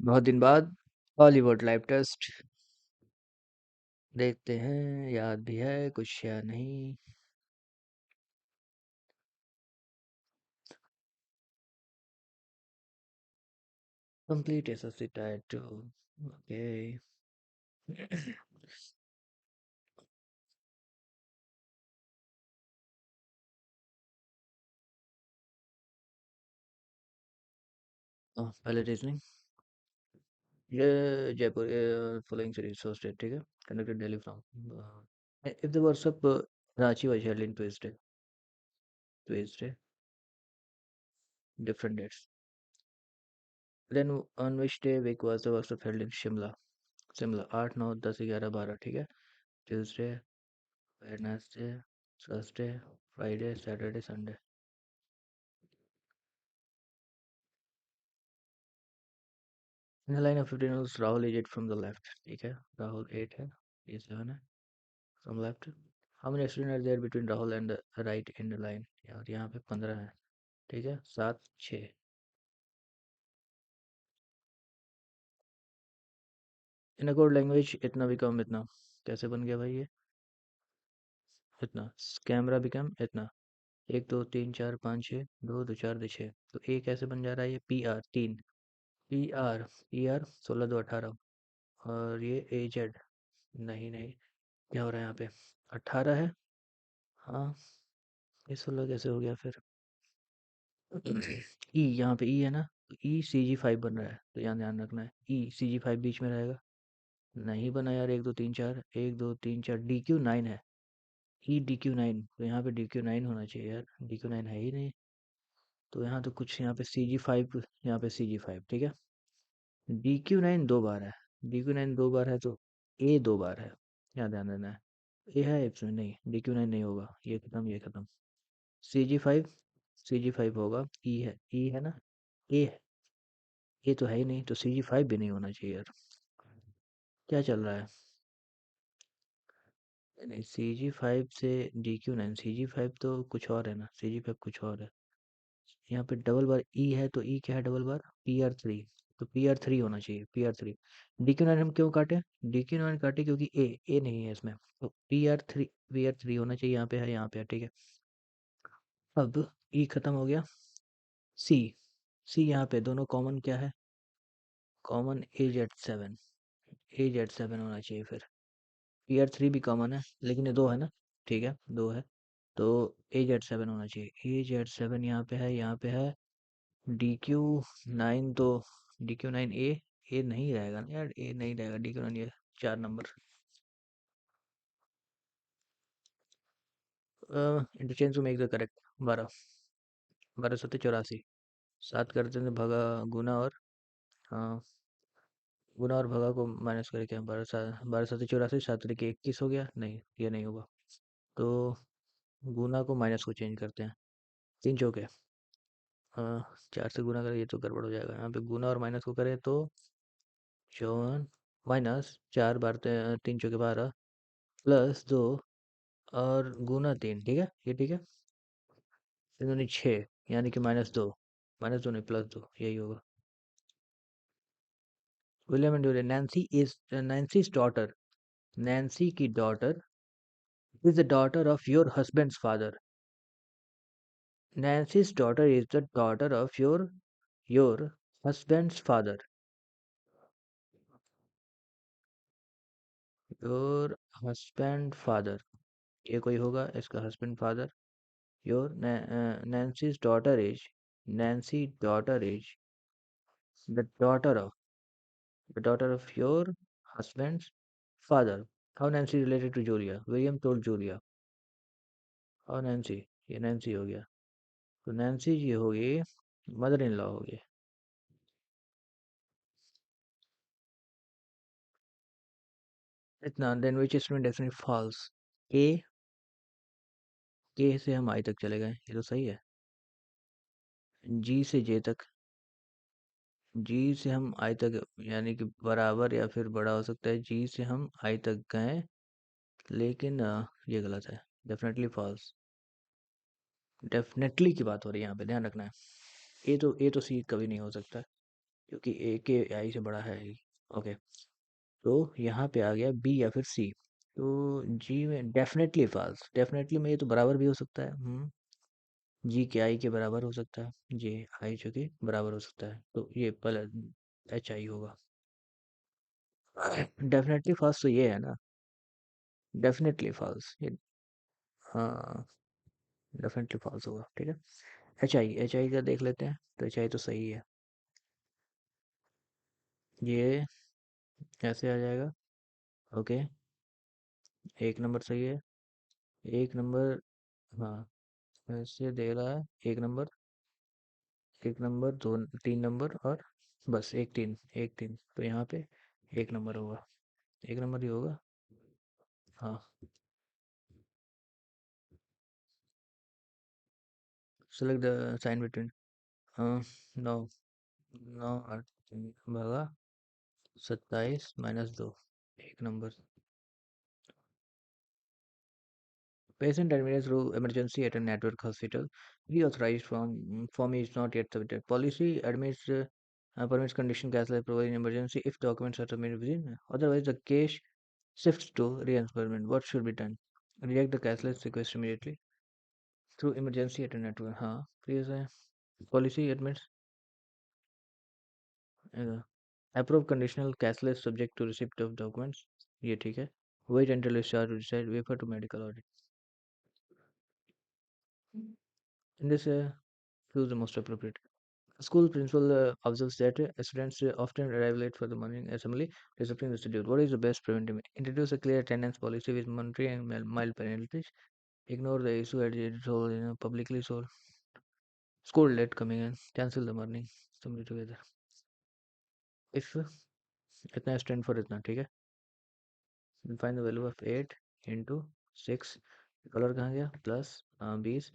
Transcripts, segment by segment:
बहुत दिन बाद हॉलीवुड लाइव टेस्ट देखते हैं, याद भी है कुछ या नहीं। Complete SSC tyre 2। ओके। पहले रीजनिंग। ये Jaipur following series so state, ठीक है। Connected Delhi from if the workshop Ranchi was held in Tuesday different dates. Then on which day week was the workshop held in Shimla? Shimla 8 9 10 11 12, ठीक है। Tuesday, Wednesday, Thursday, Friday, Saturday, Sunday. In the line of 15 holes, Rahul is 8 from the left, ठीक है। राहुल 8 है, ये 7 है from left. How many students are there between Rahul and the right in the line? यार यहाँ पे 15 है, ठीक है। 7 6। इन अ कोड लैंग्वेज इतना बिकम इतना कैसे बन गया भाई ये? इतना कैमरा बिकम इतना 1 2 3 4 5 6 2 2 4 2 6, तो ए कैसे बन जा रहा है? ये पी आर 3, पी आर 16 2 18, और ये ए जेड। नहीं नहीं, क्या हो रहा है यहाँ पे? 18 है। हाँ, ये 16 कैसे हो गया फिर? ई, यहाँ पे ई है ना, ई सी जी 5 बन रहा है, तो यहाँ ध्यान रखना है ई सी जी 5 बीच में रहेगा। नहीं बना यार, 1 2 3 4, 1 2 3 4 डी क्यू 9 है। ई डी क्यू 9, तो यहाँ पे डी क्यू 9 होना चाहिए यार, डी क्यू 9 है ही नहीं। तो यहाँ तो कुछ, यहाँ पे सी जी 5, यहाँ पे सी जी 5, ठीक है। डी क्यू 9 दो बार है, डी क्यू 9 दो बार है तो ए दो बार है, यहाँ ध्यान देना है। ए है इसमें नहीं, डी क्यू 9 नहीं होगा, ये खत्म ये खत्म। सी जी 5, सी जी 5 होगा, ई है, ई है ना, ए है, ए तो है ही नहीं, तो सी जी 5 भी नहीं होना चाहिए यार। क्या चल रहा है? नहीं, सी जी 5 से डी क्यू 9, सी जी 5 तो कुछ और है ना, सी जी 5 कुछ और है। यहाँ पे डबल बार ई है, तो ई क्या है डबल बार? पी आर 3, तो पी आर 3 होना चाहिए, पी आर 3। डी क्यू 9 हम क्यों काटे? डी क्यू 9 काटे क्योंकि ए नहीं है इसमें, तो पी आर 3 होना चाहिए, यहाँ पे है, यहाँ पे है, ठीक है। अब ई खत्म हो गया। सी, सी यहाँ पे दोनों कॉमन क्या है? Common A Z 7, A Z 7 होना चाहिए फिर। पी आर 3 भी कॉमन है, लेकिन ये दो है ना, ठीक है, दो है, तो ए जेड 7 होना चाहिए। ए जेड 7 यहाँ पे है, यहाँ पे है। डी क्यू 9 तो, डी क्यू 9 ए नहीं रहेगा ना यार, ए नहीं रहेगा, डी क्यू 9 ये 4 नंबर। Interchange to make the correct. 12, 12 7 84, 7 करते थे भगा, गुना और, हाँ, गुना और भगा को माइनस करके क्या, 12 7 84, 7 3 21 हो गया। नहीं, ये नहीं होगा, तो गुना को माइनस को चेंज करते हैं। 3 चौके, हाँ, 4 से गुना करें, ये तो गड़बड़ हो जाएगा। यहाँ पे गुना और माइनस को करें तो 54, माइनस 4 बार 3 चौके 12, +2, और गुना 3, ठीक है, ये ठीक है। 3 दूनी 6, यानी कि -2, -2 नहीं, +2, यही होगा। William and Julian, Nancy's daughter, Nancy की daughter is the daughter of your husband's father. Nancy's daughter is the daughter of your husband's father. Your husband father, ये कोई होगा इसका husband father. Your Nancy's daughter is, Nancy daughter is the daughter of, the daughter of your husband's father. How Nancy related to Julia? William told Julia. How Nancy? ये Nancy हो गया, तो Nancy जी होगी mother in law होगी। इतना, then which student definitely false? के, के से हम आई तक चले गए, ये तो सही है। जी से जे तक, जी से हम आई तक, यानी कि बराबर या फिर बड़ा हो सकता है। जी से हम आई तक गए, लेकिन ये गलत है, डेफिनेटली फॉल्स। डेफिनेटली की बात हो रही है यहाँ पे, ध्यान रखना है। ए तो सी कभी नहीं हो सकता। क्योंकि ए के आई से बड़ा है ही। ओके, तो यहाँ पे आ गया बी या फिर सी। तो जी में डेफिनेटली फॉल्स, डेफिनेटली में ये तो बराबर भी हो सकता है। जी के आई के बराबर हो सकता है, जे आई जो कि बराबर हो सकता है, तो ये पहले एच आई होगा। डेफिनेटली फॉल्स तो ये है ना, डेफिनेटली फॉल्स ये। हाँ, डेफिनेटली फॉल्स होगा, ठीक है। एच आई का देख लेते हैं, तो एच आई तो सही है। ये ऐसे आ जाएगा। ओके, एक नंबर सही है। एक नंबर, हाँ, ऐसे दे रहा है। एक नंबर, एक नंबर, दो, तीन नंबर और बस एक तीन, एक तीन, तो यहाँ पे एक नंबर होगा, एक नंबर ही होगा। हाँ, सेलेक्ट द साइन बिटवीन, नौ, नौ आठ तीन भागा 27 माइनस दो, एक number. Patient admitted through emergency at a network hospital. Reauthorized form is not yet submitted. Policy admits permits condition cashless provided in emergency if documents are submitted within. Otherwise, the case shifts to reimbursement. What should be done? Reject the cashless request immediately through emergency at a network. हाँ, please policy admits uh, approve conditional cashless subject to receipt of documents. ये ठीक है. Wait until discharge to decide. Refer to medical audit. In this, choose the most appropriate. School principal observes that students often arrive late for the morning assembly, disrupting the schedule. What is the best preventive? Introduce a clear attendance policy with monetary and mild penalties. Ignore the issue at its whole, publicly sold. School late coming in. Cancel the morning assembly together. If इतना stand for इतना, ठीक है। Find the value of 8 into 6। Colour कहाँ गया? Plus 20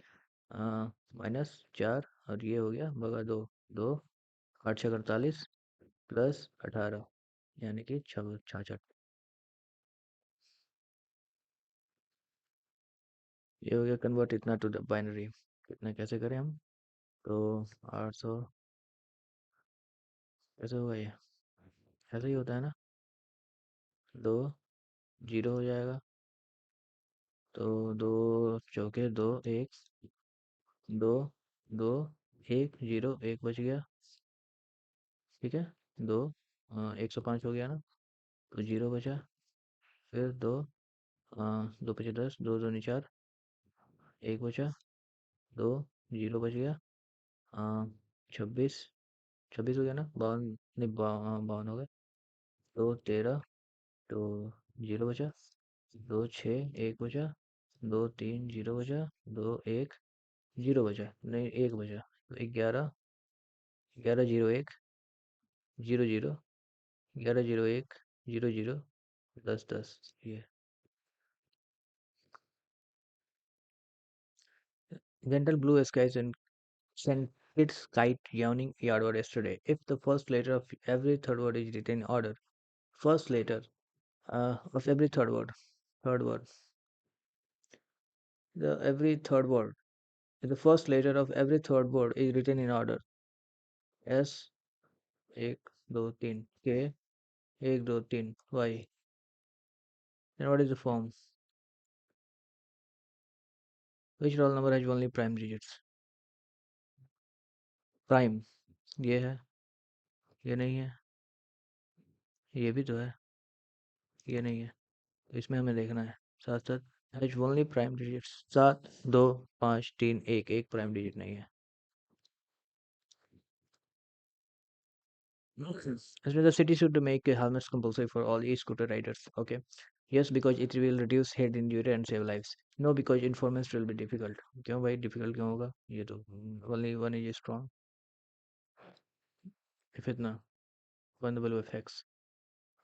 minus 4 और ये हो गया बगा 2, 2 8 6 48 प्लस 18 यानी कि 66। ये हो गया कन्वर्ट इतना टू द बाइनरी। कितना कैसे करें हम? तो 800 कैसे होगा ये? ऐसे ही होता है ना, दो जीरो हो जाएगा। तो दो चौके दो, एक, दो, दो, एक, जीरो, एक बच गया, ठीक है। दो 105 हो गया ना, तो जीरो बचा। फिर दो, दो पचे 10, दो दूनी 4, एक बचा, दो जीरो बच गया। 26, 26 हो गया ना, 52 नहीं, 52 हो गया। दो 13, तो जीरो बचा। दो छः, एक बचा। दो तीन, जीरो बचा। दो एक, जीरो बचा, नहीं एक बचा। तो 11, 11 जीरो एक, जीरो जीरो, 11 जीरो एक, जीरो जीरो, 10 10, ये। Gentle blue skies and sent its kite yawning yardward yesterday. If the first letter of every third word is written in order, first letter of every third word, the every third word, if the first letter of every third word is written in order, S एक दो तीन, K एक दो तीन, Y, then what is the form? Which roll number has only prime digits? Prime, ये है, ये नहीं है, ये भी तो है, ये नहीं है, तो इसमें हमें देखना है साथ साथ। हैज ओनली प्राइम डिजिट्स, 7 2 5 3 1, एक प्राइम डिजिट नहीं है। As well, the city should make helmets compulsory for all e-scooter riders. Okay. Yes, because it will reduce head injury and save lives. No, because informants will be difficult. क्यों भाई difficult क्यों होगा? ये तो only one is strong. If इतना vulnerable effects.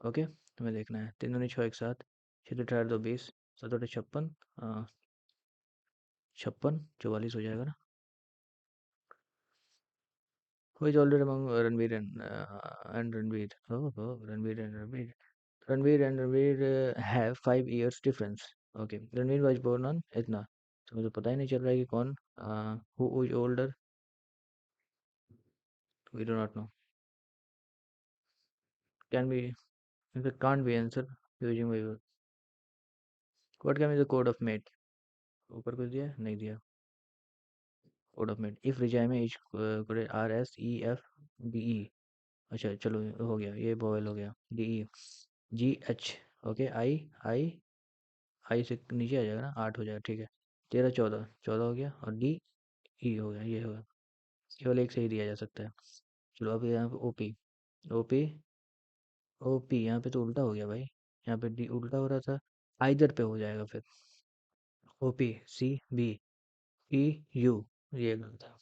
Okay, हमें देखना है। तीन दूनी छः, एक साथ, छः दो अठारह, दो 20, सात आठ 56, 56 44 हो जाएगा ना। Who is older among Ranveer and Ranveer? Oh, Ranveer and Ranveer. Ranveer and Ranveer have 5 years difference. Okay, Ranveer was born on इतना, तो मुझे पता ही नहीं चल रहा है कि कौन, who is older, we do not know. Can be, can't be answered using by word. What can be the code of mate? ऊपर कुछ दिया है? नहीं दिया। Code of mate if regime is R S E F D E। अच्छा चलो हो गया, ये बॉयल हो गया। D E G H। Okay I से नीचे आ जाएगा ना, 8 हो जाएगा, ठीक है। 13 14 14 हो गया, और D E हो गया, ये होगा। केवल एक से ही दिया जा सकता है। चलो अब यहाँ पे O P, O P O P, यहाँ पे तो उल्टा हो गया भाई। यहाँ पे डी उल्टा हो रहा था, आइदर पे हो जाएगा फिर। O P C B E U, ये गलत था।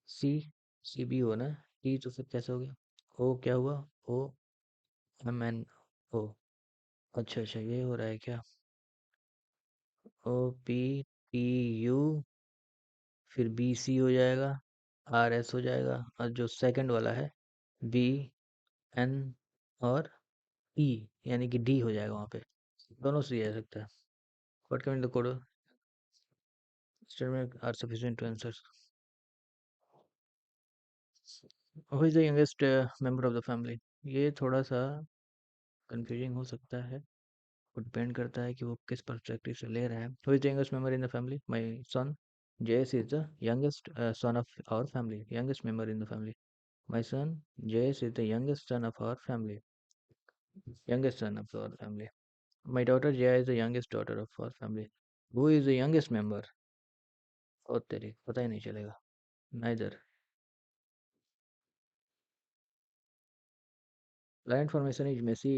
सी सी बी हो ना, टी तो फिर कैसे हो गया? ओ क्या हुआ? O M N O. अच्छा अच्छा, ये हो रहा है क्या? ओ पी टी यू, फिर बी सी हो जाएगा, आर एस हो जाएगा, और जो सेकंड वाला है बी एन और ई, यानी कि डी हो जाएगा वहाँ पे। दोनों सही आ सकता है। What can the code statement are sufficient to answer. Who is the youngest member of the family? ये थोड़ा सा कंफ्यूजिंग हो सकता है, वो डिपेंड करता है कि वो किस पर्सपेक्टिव से ले रहा है। Who is the youngest member in the family? My son Jayesh is the youngest son of our family, youngest member in the family. My son Jayesh is the youngest son of our family, youngest son of our family. My daughter Jaya is the youngest daughter of our family. Who is the youngest member? ओ तेरी, पता ही नहीं चलेगा। Neither. Land formation is messy।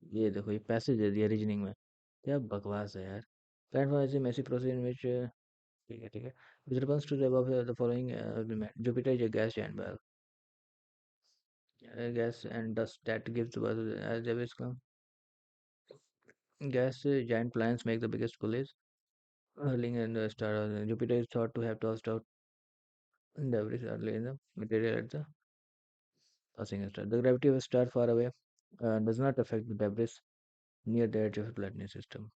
ये देखो, ये passage दे दिया reasoning में, क्या बकवास है यार। Land formation is messy process in which ठीक है ठीक है, with response to the above the following argument, Jupiter is a gas giant ball, gas and dust that gives birth to as Davis come. Gas giant planets make the biggest bullies, hurling and star. Jupiter is thought to have tossed out debris early in the material at the passing a star. The gravity of a star far away does not affect the debris near the edge of the planetary system.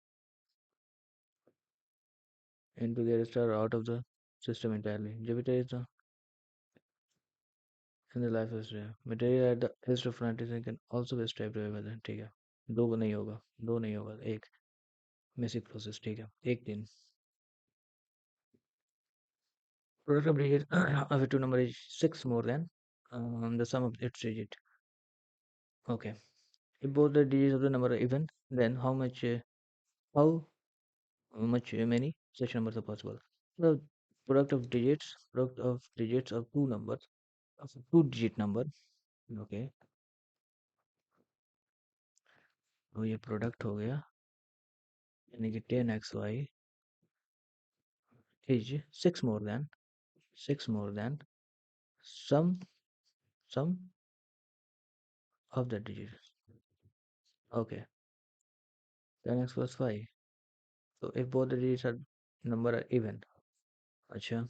Into the star out of the system entirely. Jupiter is the in the life history. Material at the east of planetary can also be stripped away by the, ठीक है। दो नहीं होगा, दो नहीं होगा, एक basic process, ठीक है। एक दिन product of digit of a two number is 6 more than the sum of its digit. Okay, if both the digits of the number are even, then how much many such numbers are possible? The product of digits of two numbers, of a two digit number, okay, तो ये product हो गया, यानी कि 10xy is 6 more than sum sum of the digits. Okay, 10x plus y. So if both the digits are number are even, अच्छा,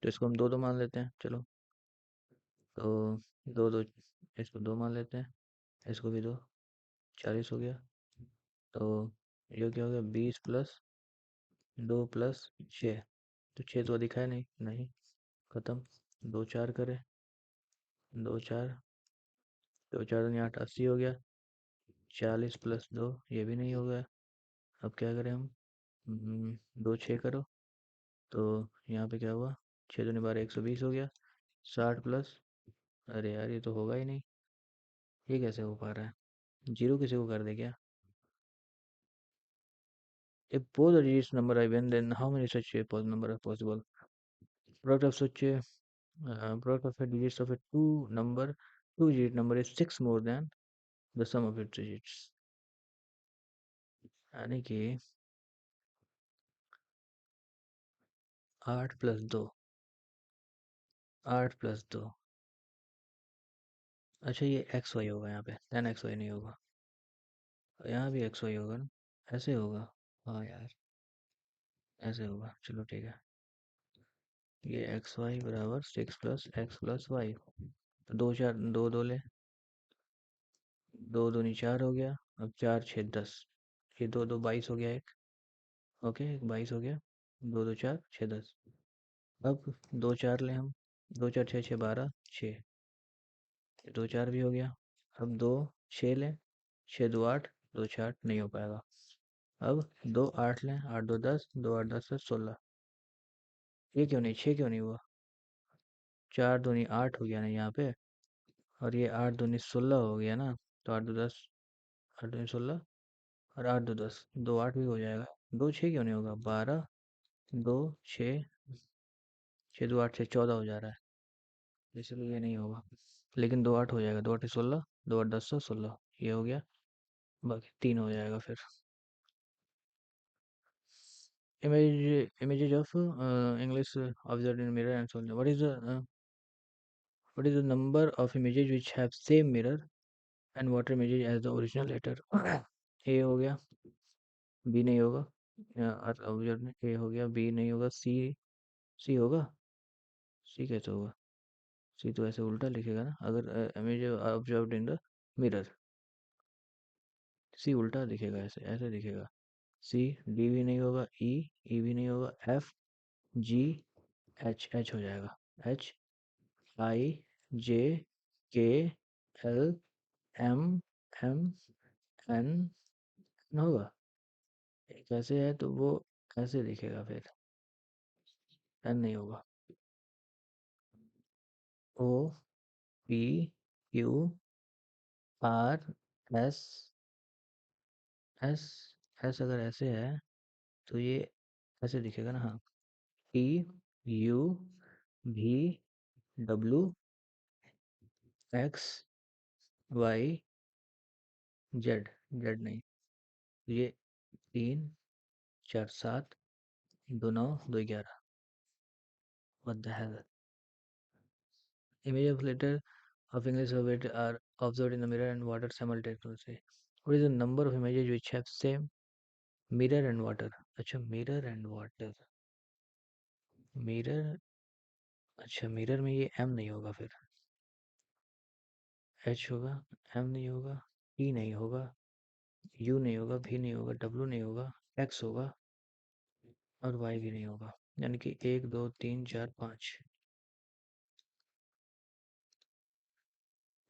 तो इसको हम दो दो मान लेते हैं, चलो। तो दो दो, इसको दो मान लेते हैं, इसको भी दो, 40 हो गया। तो ये क्या हो गया, 20 प्लस 2 प्लस 6, तो 6 तो दिखा है नहीं, नहीं, खत्म। दो चार करे, दो चार, दो चार दूनी 8, 80 हो गया। 40 प्लस 2, ये भी नहीं हो गया। अब क्या करें हम? दो छः करो, तो यहाँ पे क्या हुआ, 6 दूनी 12, 120 हो गया। 60 प्लस, अरे यार ये तो होगा ही नहीं, ये कैसे हो पा रहा है? जीरो किसी को कर दे क्या? If both the digits number are even, then how many such number are possible? Product of such a product of a digits of a two digit number is 6 more than the sum of its digits. यानी कि 8 plus 2, 8 plus 2। अच्छा, ये x Y होगा यहाँ पे, 10xy नहीं होगा। यहाँ भी एक्स वाई होगा ना, ऐसे होगा। हाँ यार, ऐसे होगा, चलो ठीक है। ये एक्स वाई बराबर 6 प्लस एक्स प्लस वाई, तो दो चार, दो दो ले, दो दूनी 4 हो गया। अब 4 6 10, ये दो दो 22 हो गया एक। ओके, एक 22 हो गया। दो दो 4 6 10। अब दो चार ले हम, दो चार छः छः 12, 6। दो चार भी हो गया। अब दो छः लें, छः दो आठ, दो छः आठ नहीं हो पाएगा। अब दो आठ लें, आठ दो दस, दो आठ दस से 16। ये क्यों नहीं, छः क्यों नहीं हुआ? चार दूनी आठ हो गया ना यहाँ पे, और ये आठ दूनी 16 हो गया ना। तो आठ दो दस, आठ दूनी 16, और आठ दो दस, दो आठ भी हो जाएगा। दो छः क्यों नहीं होगा? 12, दो छः, छः दो आठ से 14 हो जा रहा है, इसलिए ये नहीं होगा। लेकिन दो आठ हो जाएगा, दो आठ 16, दो आठ दस से 16, ये हो गया। बाकी तीन हो जाएगा फिर। Images of English observed in mirror and so on. What is the number of images which have same mirror and water images as the original letter? A हो गया, B नहीं होगा, ऑब्जर्व में A हो गया, B नहीं होगा, C होगा। C कैसे होगा? C तो ऐसे उल्टा लिखेगा ना, अगर image observed in the mirror, C उल्टा दिखेगा, ऐसे ऐसे दिखेगा। C, D भी नहीं होगा, E भी नहीं होगा, F, G, H हो जाएगा। H, I, J, K, L, M N होगा। एक ऐसे है तो वो ऐसे दिखेगा फिर, N नहीं होगा। O, P, Q, R, S, S, S अगर ऐसे है तो ये ऐसे दिखेगा ना, हाँ। T, U, V, W, X, Y, Z, Z नहीं, ये तीन चार सात, दो नौ, दो 11। What the hell? Image of letter of English alphabet are observed in the mirror and water simultaneously. What is the number of images which have same mirror and water? अच्छा, mirror and water, mirror, अच्छा mirror में ये M नहीं होगा फिर, H होगा, M नहीं होगा, E नहीं होगा, U नहीं होगा, V नहीं होगा, W नहीं होगा, X होगा, और Y भी नहीं होगा। यानी कि एक दो तीन चार पाँच।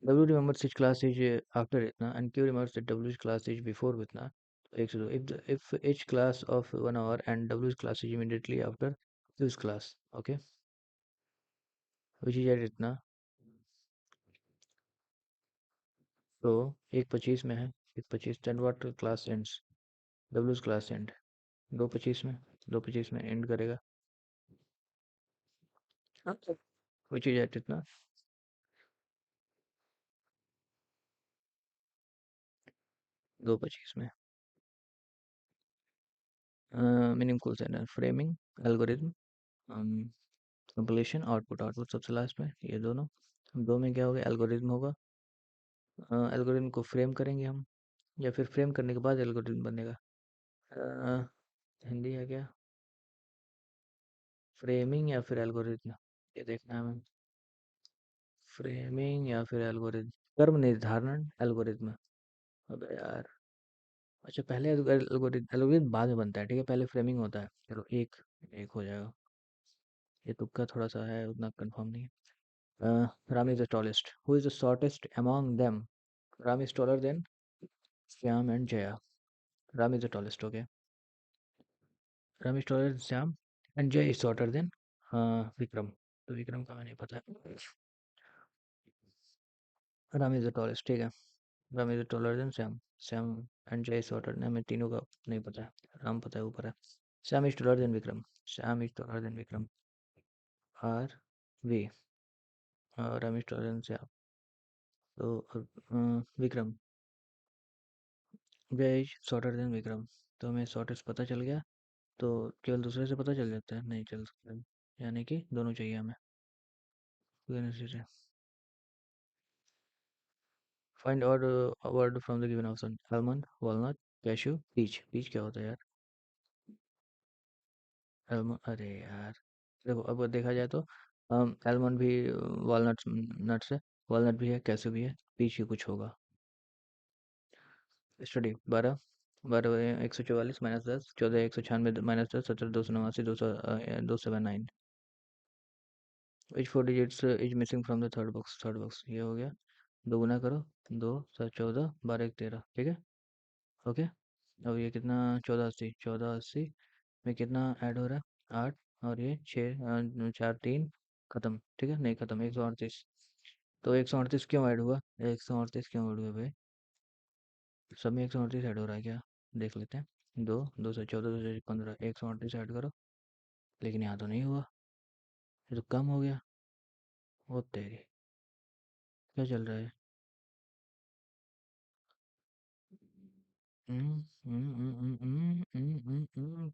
W remembers which class is after Itna, and Q remembers that W's class is before Itna. एक से दो, if H class of 1 hour and W's class is immediately after Q's class, okay, which is at Itna, तो एक 25 में है, एक 25, then what class ends? W's class end, दो 25 में, दो 25 में end करेगा, which is at Itna, दो 25 में। meaningful sentence, framing, algorithm, completion, output सबसे लास्ट में, ये दोनों। दो में क्या होगा? एल्गोरिथम होगा। एल्गोरिथम को फ्रेम करेंगे हम, या फिर फ्रेम करने के बाद एल्गोरिथम बनेगा। अ, हिंदी है क्या? फ्रेमिंग या फिर एल्गोरिथम, ये देखना है हमें। फ्रेमिंग या फिर एल्गोरिथम, कर्म निर्धारण एल्गोरिथम। अबे यार, अच्छा पहले एल्गोरिथम, एल्गोरिथम बाद में बनता है, ठीक है, पहले फ्रेमिंग होता है। चलो एक, एक हो जाएगा। ये तुक्का थोड़ा सा है, उतना कंफर्म नहीं है। Ram is the tallest, who is the shortest among them? Ram is taller than Shyam and Jaya. Ram is the tallest, okay. Ram is taller than Shyam and जय इज शॉर्टर देन विक्रम। तो विक्रम का नहीं पता है। राम इज द टॉलेस्ट, ठीक है। Ram is taller than Shyam, Shyam and जय is shorter than, हमें तीनों का नहीं पता है। राम पता है, ऊपर है। Shyam is taller than Vikram, Shyam is taller than Vikram, R V, Ram is taller than Shyam, तो विक्रम, जय इज शॉर्टर देन विक्रम। तो हमें शॉर्टेस्ट पता चल गया, तो केवल दूसरे से पता चल जाता है, नहीं चल सकता, यानी कि दोनों चाहिए हमें। Find odd word from the given option, almond, walnut, cashew, peach. Peach क्या होता है यार? अरे यार, देखो अब देखा जाए तो आलमंड भी वॉलनट नट्स है, वॉलनट भी है, कैशू भी है, पीच ही कुछ होगा। Study 12, 144 -10, 14 196 -10, 17 289, 279। Which four digits is missing from the third box? Third box ये हो गया, दो गुना करो, 2 7 14 12 1 13, ठीक है। ओके। अब ये कितना, 1480, 1480 में कितना ऐड हो रहा है, 8, और ये 6, 4 3 खत्म, ठीक है, नहीं खत्म, 138। तो 138 क्यों ऐड हुआ, 138 क्यों ऐड हुआ भाई, सब में 138 ऐड हो रहा है क्या, देख लेते हैं। 2 2 से 14, 2 से 15, 138 ऐड करो, लेकिन यहाँ तो नहीं हुआ, ये तो कम हो गया। वो तेरी, क्या चल रहा है।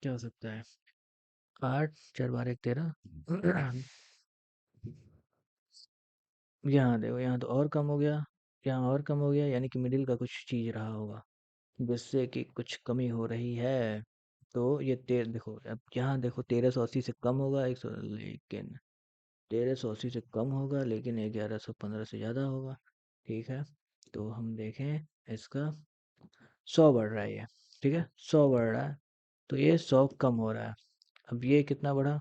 क्या हो सकता है, 8 4 12 1 13। यहाँ देखो, यहाँ तो और कम हो गया, यहाँ और कम हो गया, यानी कि मिडिल का कुछ चीज रहा होगा जिससे कि कुछ कमी हो रही है। तो ये देखो, अब यहाँ देखो 1380 से कम होगा 100, लेकिन 1380 से कम होगा लेकिन 1115 से ज़्यादा होगा, ठीक है। तो हम देखें इसका, 100 बढ़ रहा है ये, ठीक है, 100 बढ़ रहा है, तो ये 100 कम हो रहा है। अब ये कितना बढ़ा,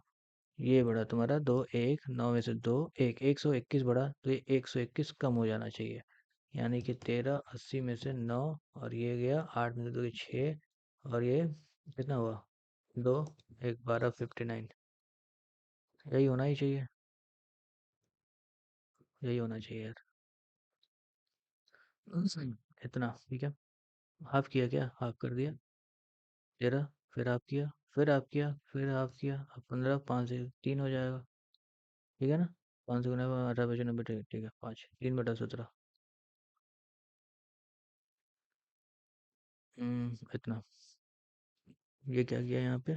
ये बढ़ा तुम्हारा 2 1 9 में से 2 1, 121 बढ़ा, तो ये 121 कम हो जाना चाहिए, यानी कि 1380 में से 9, और ये गया 8 में से 2 6, और ये कितना हुआ, 2 1 12 59, यही होना ही चाहिए, यही होना चाहिए यार। इतना ठीक है। हाफ किया क्या, हाफ कर दिया, 13, फिर हाफ किया, फिर हाफ किया, फिर हाफ किया, अब 15, 5 से 3 हो जाएगा, ठीक है ना। 5 से गुना 18 बचे 90, ठीक है, 5 3/17। इतना, ये क्या किया यहाँ पे,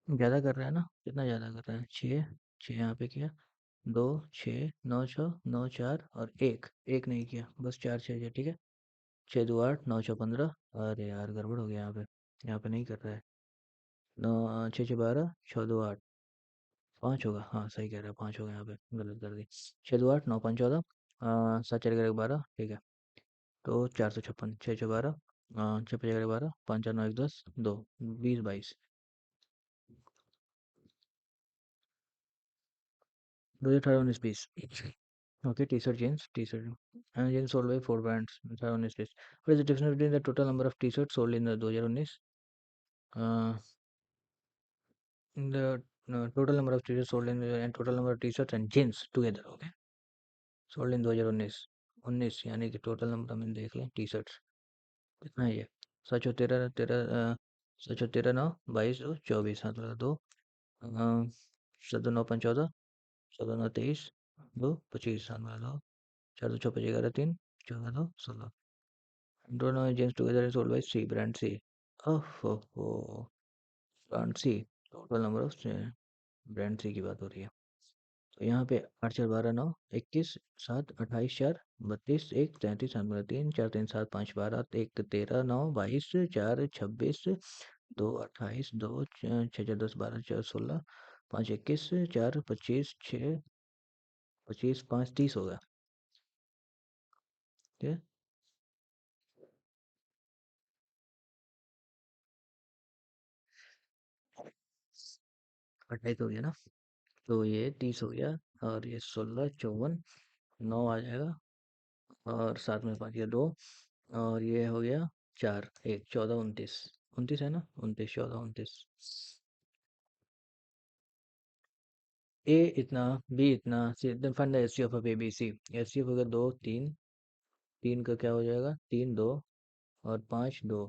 ज़्यादा कर रहा है ना, कितना ज़्यादा कर रहा है, 6, 6 यहाँ पे किया, 2 6 9 6 9 4 और एक, एक नहीं किया, बस 4 6 है, ठीक है। 6 2 8 9 6 15, अरे यार गड़बड़ हो गया यहाँ पे, यहाँ पे नहीं कर रहा है। 9 6 6 12, 6 2 8, 5 होगा, हाँ सही कह रहा है, 5 होगा, यहाँ पे गलत कर दी। 6 2 8 9 5 14, 7 4 11 12, ठीक है। तो 456, 6 6 12, 6 5 11 12, 5 4 9 1 10 2 20 22, 2018 19 20। Okay, t-shirt jeans, t-shirt and jeans sold by 4 brands. 2019 list. What is the difference between the total number of t-shirts sold in the 2019? Uh, the total number of t-shirts sold in the, and total number of t-shirts and jeans together. Okay, sold in 2019, 19 यानी कि total number हम देख लें T shirts कितना है ये, 7 13 7 9 22 2 24, हाथ लगा 2, 7 9 5 14, 7 9 23, 2 25, हाथ लगा 2, 4 2 6 5 11 3, 14 2 16। दोनों jeans together is sold by C, brand C. Oh, brand C, total number of brand C की बात हो रही है। तो यहाँ पे 8 4 12 9 21 7 28 4 32 1 33 7 3 4 3 7 5 12 1 13 9 22 4 26 2 28 2 6 4 10 12 4 16 5 21 4 25 6 25 5 30 होगा, ठीक है। 28 हो गया ना, तो ये 30 हो गया, और ये 16 54 9 आ जाएगा, और साथ में 5 या 2, और ये हो गया 4 1 14 29, 29 है ना, 29 14 29। ए इतना, बी इतना, C then find the HCF of A B C. HCF अगर 2 3, 3 का क्या हो जाएगा, 3 2 और 5 2,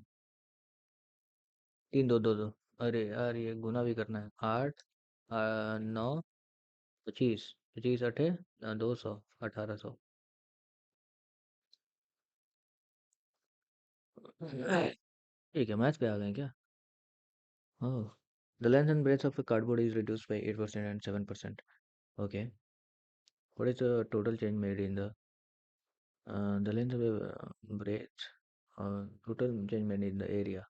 3 2 2 2, अरे यार ये गुना भी करना है, 8 9 25, 25 अठे 200, 1800। ठीक है, मैथ पे आ गए क्या। Oh, the length and breadth of a cardboard is reduced by 8% and 7%. Okay, what is the total change made in the length of the breadth? Total change made in the area.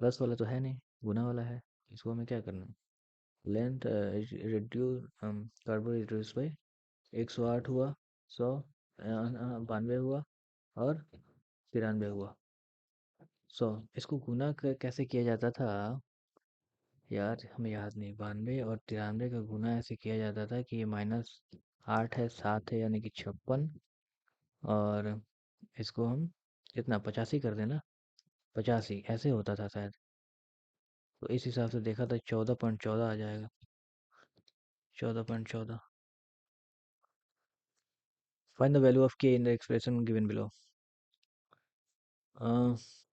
Plus वाला तो है नहीं, गुना वाला है, इसको हमें क्या करना है। Length reduce, carbon reduce by 108 हुआ, 100 92 हुआ, और 93 हुआ, 100। इसको गुना कैसे किया जाता था यार, हमें याद नहीं, 92 और 93 का गुना ऐसे किया जाता था कि ये माइनस 8 है, 7 है, यानी कि 56। और इसको हम कितना 85 कर देना, 85 ऐसे होता था शायद। तो इस हिसाब से देखा तो 14.14 आ जाएगा, 14.14। फाइंड द वैल्यू ऑफ के in the expression given below.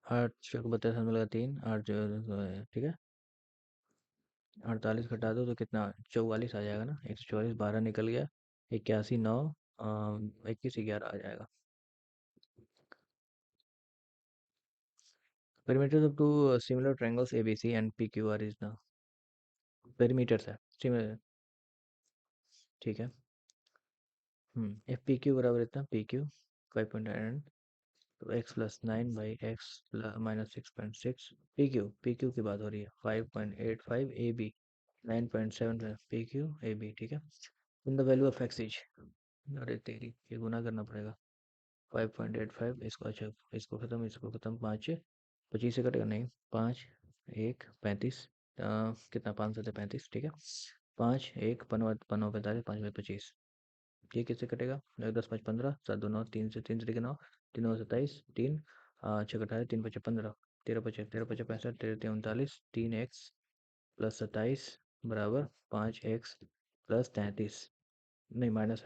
8 को 32 में लगा 3, 8 ठीक है। 48 घटा दो तो कितना 44 आ जाएगा ना, 144, 12 निकल गया, 81, 9, 21, 11 आ जाएगा। Perimeters of two similar triangles ABC and PQR is the perimeters है similar, ठीक है। if PQ बराबर इतना, PQ 5.9, तो x plus 9 by x minus 6.6, PQ की बात हो रही है, 5.85 AB, 9.7 PQ AB, ठीक है। In the value of x is, अरे तेरी ये गुना करना पड़ेगा, 5.85, इसको अच्छा, इसको खत्म, 5 25 से कटेगा नहीं, 5 1 35, कितना 5 7 35, ठीक है। 5 1 15 15 45, 5 25, ये किससे कटेगा, 10 5 15, 7 2 9, 3 से 9, 3 9 27, 3 6 अठारह, 3 5 15, 13 5 65, 13 3 39, 3x प्लस 27 बराबर 5x प्लस 33, नहीं माइनस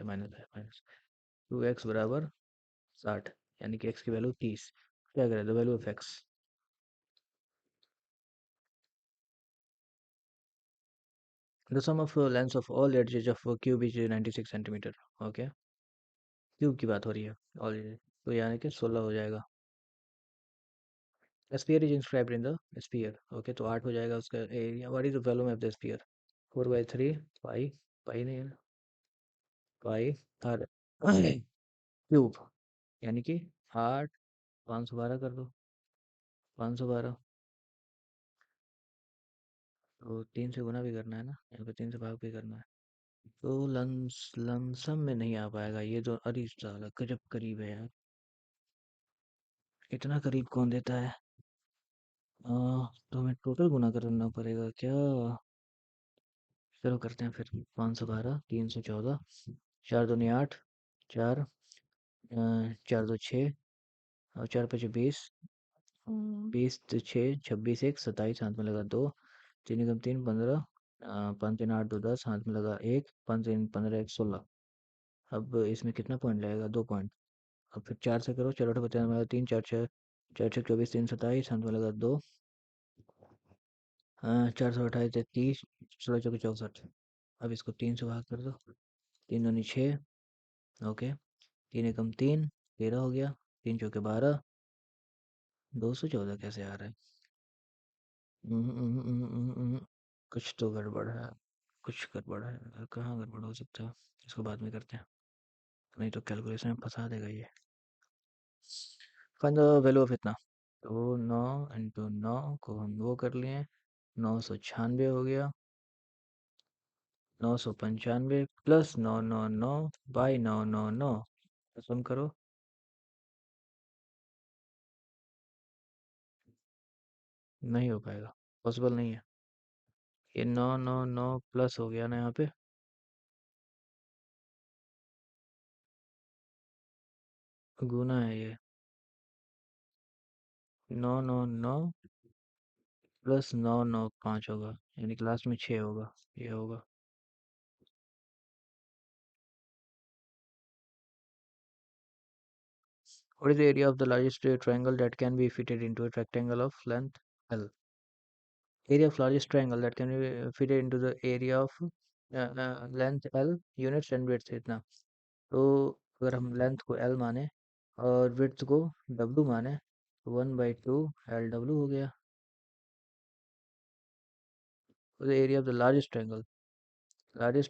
2x बराबर 60, यानी कि x की वैल्यू 30। क्या करें, the value of x। The sum of length of all edges of cube is 96 centimetre, okay. Cube की बात हो रही है ऑल, तो यानी कि 16 हो जाएगा। Sphere is inscribed in the sphere, okay, तो 8 हो जाएगा उसका area. What is the volume of the sphere, 4/3 पाई, पाई नहीं है ना, पाई आर क्यूब, यानी कि 8, 512 कर दो, 512, तो 3 से गुना भी करना है ना, यहाँ पे 3 से भाग भी करना है। तो लमसम में नहीं आ पाएगा ये, तो अरे साला गजब करीब है यार, इतना करीब कौन देता है। तो हमें टोटल गुना करना पड़ेगा क्या। चलो करते हैं फिर, 512, 314, 4 दूनी 8, 4, 4 दो 6, और 4 5 20, 20 तो 6, 26 1 27, हाथ में लगा 2, 3 एकम 3 15, 5 3 8 2 10, हाथ में लगा 1, 5 3 15 1 16। अब इसमें कितना पॉइंट लगेगा, 2 पॉइंट। अब फिर 4 से करो, 4 8 25 में 3 4 6, 4 6 24 3 27, हाथ में लगा 2, 4 सौ 28 30, 16 चौके 64। अब इसको 3 से भाग कर दो, 3 दूनी 6, ओके, 3 एकम 3, 13 हो गया, 3 चौके 12, 214 कैसे आ रहा है। कुछ तो गड़बड़ है, कुछ गड़बड़ है, कहाँ गड़बड़ हो सकता है। इसको बाद में करते हैं, नहीं तो कैलकुलेशन में फंसा देगा ये। फाइंड द वैल्यू ऑफ इतना, तो 9 इंटू 9 को हम वो कर लिए, 996 हो गया, 995 प्लस 999 बाई 999, सुन करो, नहीं हो पाएगा, पॉसिबल नहीं है। ये 999 प्लस हो गया ना यहाँ पे, गुना है ये, 999 प्लस 995 होगा, यानी कि लास्ट में 6 होगा, ये होगा। What is the area of the largest triangle that can be fitted into a rectangle of length L? Area of largest triangle that can be fitted into the area of length L, units and width इतना। तो अगर हम length को L माने और width को W माने, तो 1/2 LW हो गया। तो area of the largest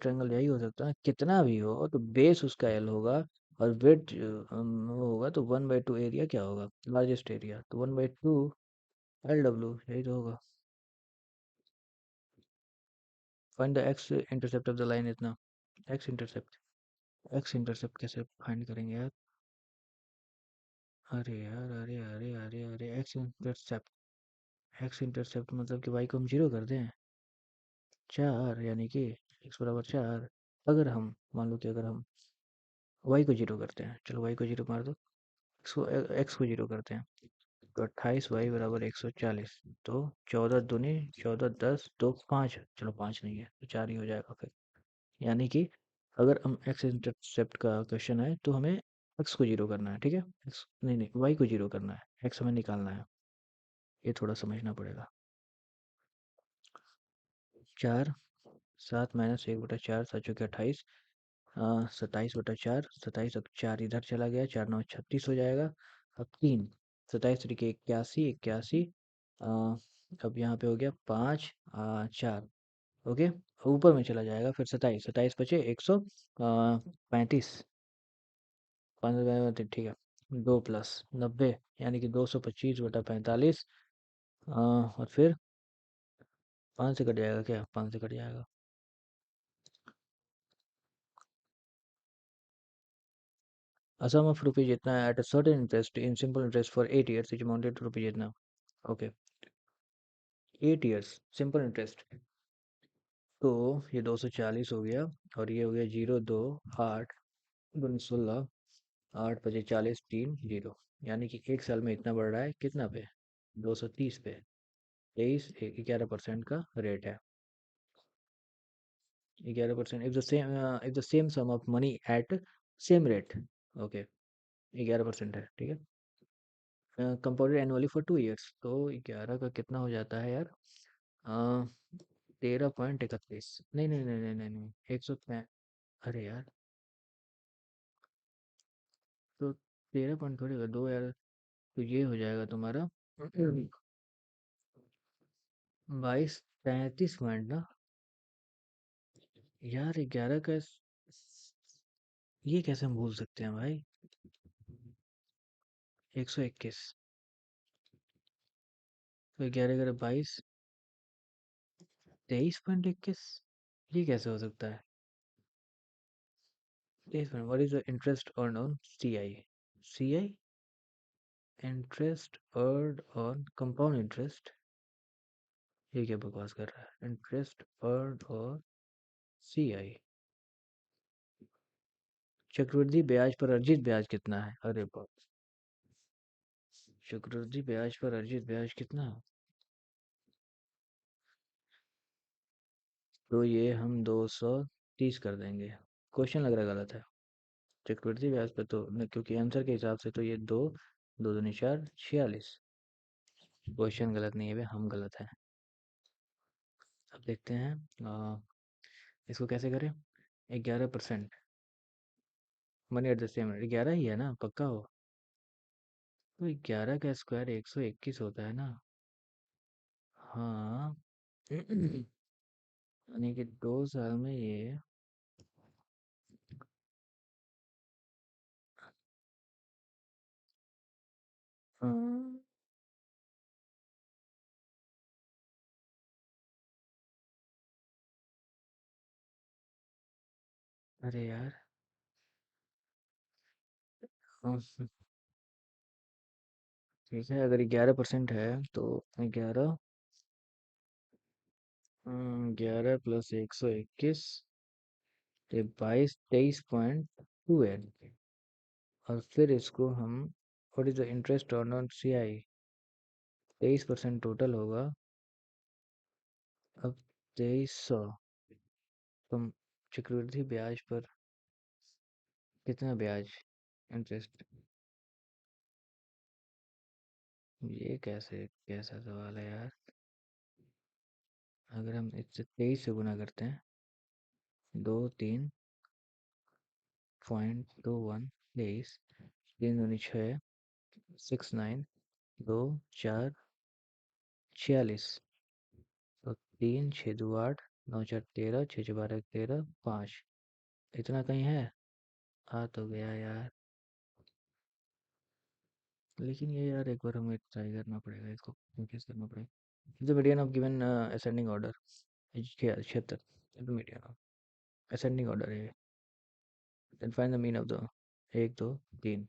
triangle यही हो सकता है, कितना भी हो तो बेस उसका L होगा, और विड्थ वो होगा, तो 1/2 एरिया क्या होगा, लार्जेस्ट एरिया, तो 1/2 LW, यही तो होगा। Find the x intercept of the line इतना, एक्स इंटरसेप्ट, एक्स इंटरसेप्ट कैसे फाइंड करेंगे यार, अरे यार, अरे एक्स इंटरसेप्ट मतलब कि वाई को हम जीरो कर दें, 4, यानी कि x बराबर 4, अगर हम मान लो कि अगर हम y को जीरो करते हैं, चलो y को जीरो मार दो, x को जीरो करते हैं, तो 28y बराबर 140। तो 14 दूनी 14, 10 दो 5, चलो 5 नहीं है तो 4 ही हो जाएगा फिर। यानी कि अगर हम एक्स इंटरसेप्ट का क्वेश्चन है तो हमें एक्स को जीरो करना है, ठीक है, एक्स नहीं नहीं वाई को जीरो करना है, एक्स हमें निकालना है, ये थोड़ा समझना पड़ेगा। 4, 7 माइनस 1/4, 7 चौके 28, 27/4, 27 अब 4 इधर चला गया, 4 9 36 हो जाएगा। अब 3, 27 3 81, 81, अब यहाँ पे हो गया 5, 4, ओके, ऊपर में चला जाएगा फिर 27, 27 बचे 135, 5 ठीक है, 2 + 90 यानी कि 225/45, और फिर 5 से कट जाएगा, क्या 5 से कट जाएगा। A sum of rupees जितना at a certain interest in simple interest for 8 years is amounted to rupees जितना, ओके, 8 years सिंपल इंटरेस्ट, तो ये 240 हो गया, और ये हो गया 0 2 8 दूनी 16, 8 + 40 3 0, यानी कि एक साल में इतना बढ़ रहा है कितना पे, 230 पे, 11% का रेट है। 11%, if the same sum of money at same rate, okay, 11% है, ठीक है, कंपाउंडेड एनुअली फॉर 2 years, तो 11 का कितना हो जाता है यार, 13.31, नहीं नहीं नहीं नहीं नहीं नहीं, 105, अरे यार, तो 13 पॉइंट थोड़ी होगा दो यार, तो ये हो जाएगा तुम्हारा 22 33 पॉइंट ना, यार 11 का ये कैसे हम भूल सकते हैं भाई, 121, तो 11 11 22, 23.21, ये कैसे हो सकता है, 23 point, what is the interest earn on CI, CI interest earn on compound interest, ये क्या बकवास कर रहा है, इंटरेस्ट अर्न ऑन CI, चक्रवृद्धि ब्याज पर अर्जित ब्याज कितना है, अरे बाप, चक्रवृद्धि ब्याज पर अर्जित ब्याज कितना, तो ये हम 230 कर देंगे, क्वेश्चन लग रहा है गलत है, चक्रवृद्धि ब्याज पे तो क्योंकि आंसर के हिसाब से तो ये दो, दो दूनी 4 46, क्वेश्चन गलत नहीं है भाई, हम गलत है। अब देखते हैं, इसको कैसे करें, 11% money at the same rate, 11 ही है ना पक्का हो, तो 11 का स्क्वायर 121 होता है ना, हाँ, यानी कि 2 साल में ये, हाँ, अरे यार, हाँ, ठीक है, अगर 11% है तो 11, 11 + 121, ये 22 23.28, और फिर इसको हम, what is the interest earn on CI, 23% total होगा, अब 2300, तुम चक्रवृद्धि ब्याज पर कितना ब्याज, इंटरेस्ट, ये कैसे कैसा सवाल है यार, अगर हम इससे 23 से गुना करते हैं, 23.21, 23 3 दूनी 6, 69, 2 4 46, तो 3 6 2 8, 9 4 13, 6 6 12 13, 5, इतना कहीं है, आ तो गया यार, लेकिन ये यार एक बार हमें ट्राई करना पड़ेगा, इसको नोटिस करना पड़ेगा, the median of given ascending order 76, median of ascending order है, then find the mean of the 1 2 3,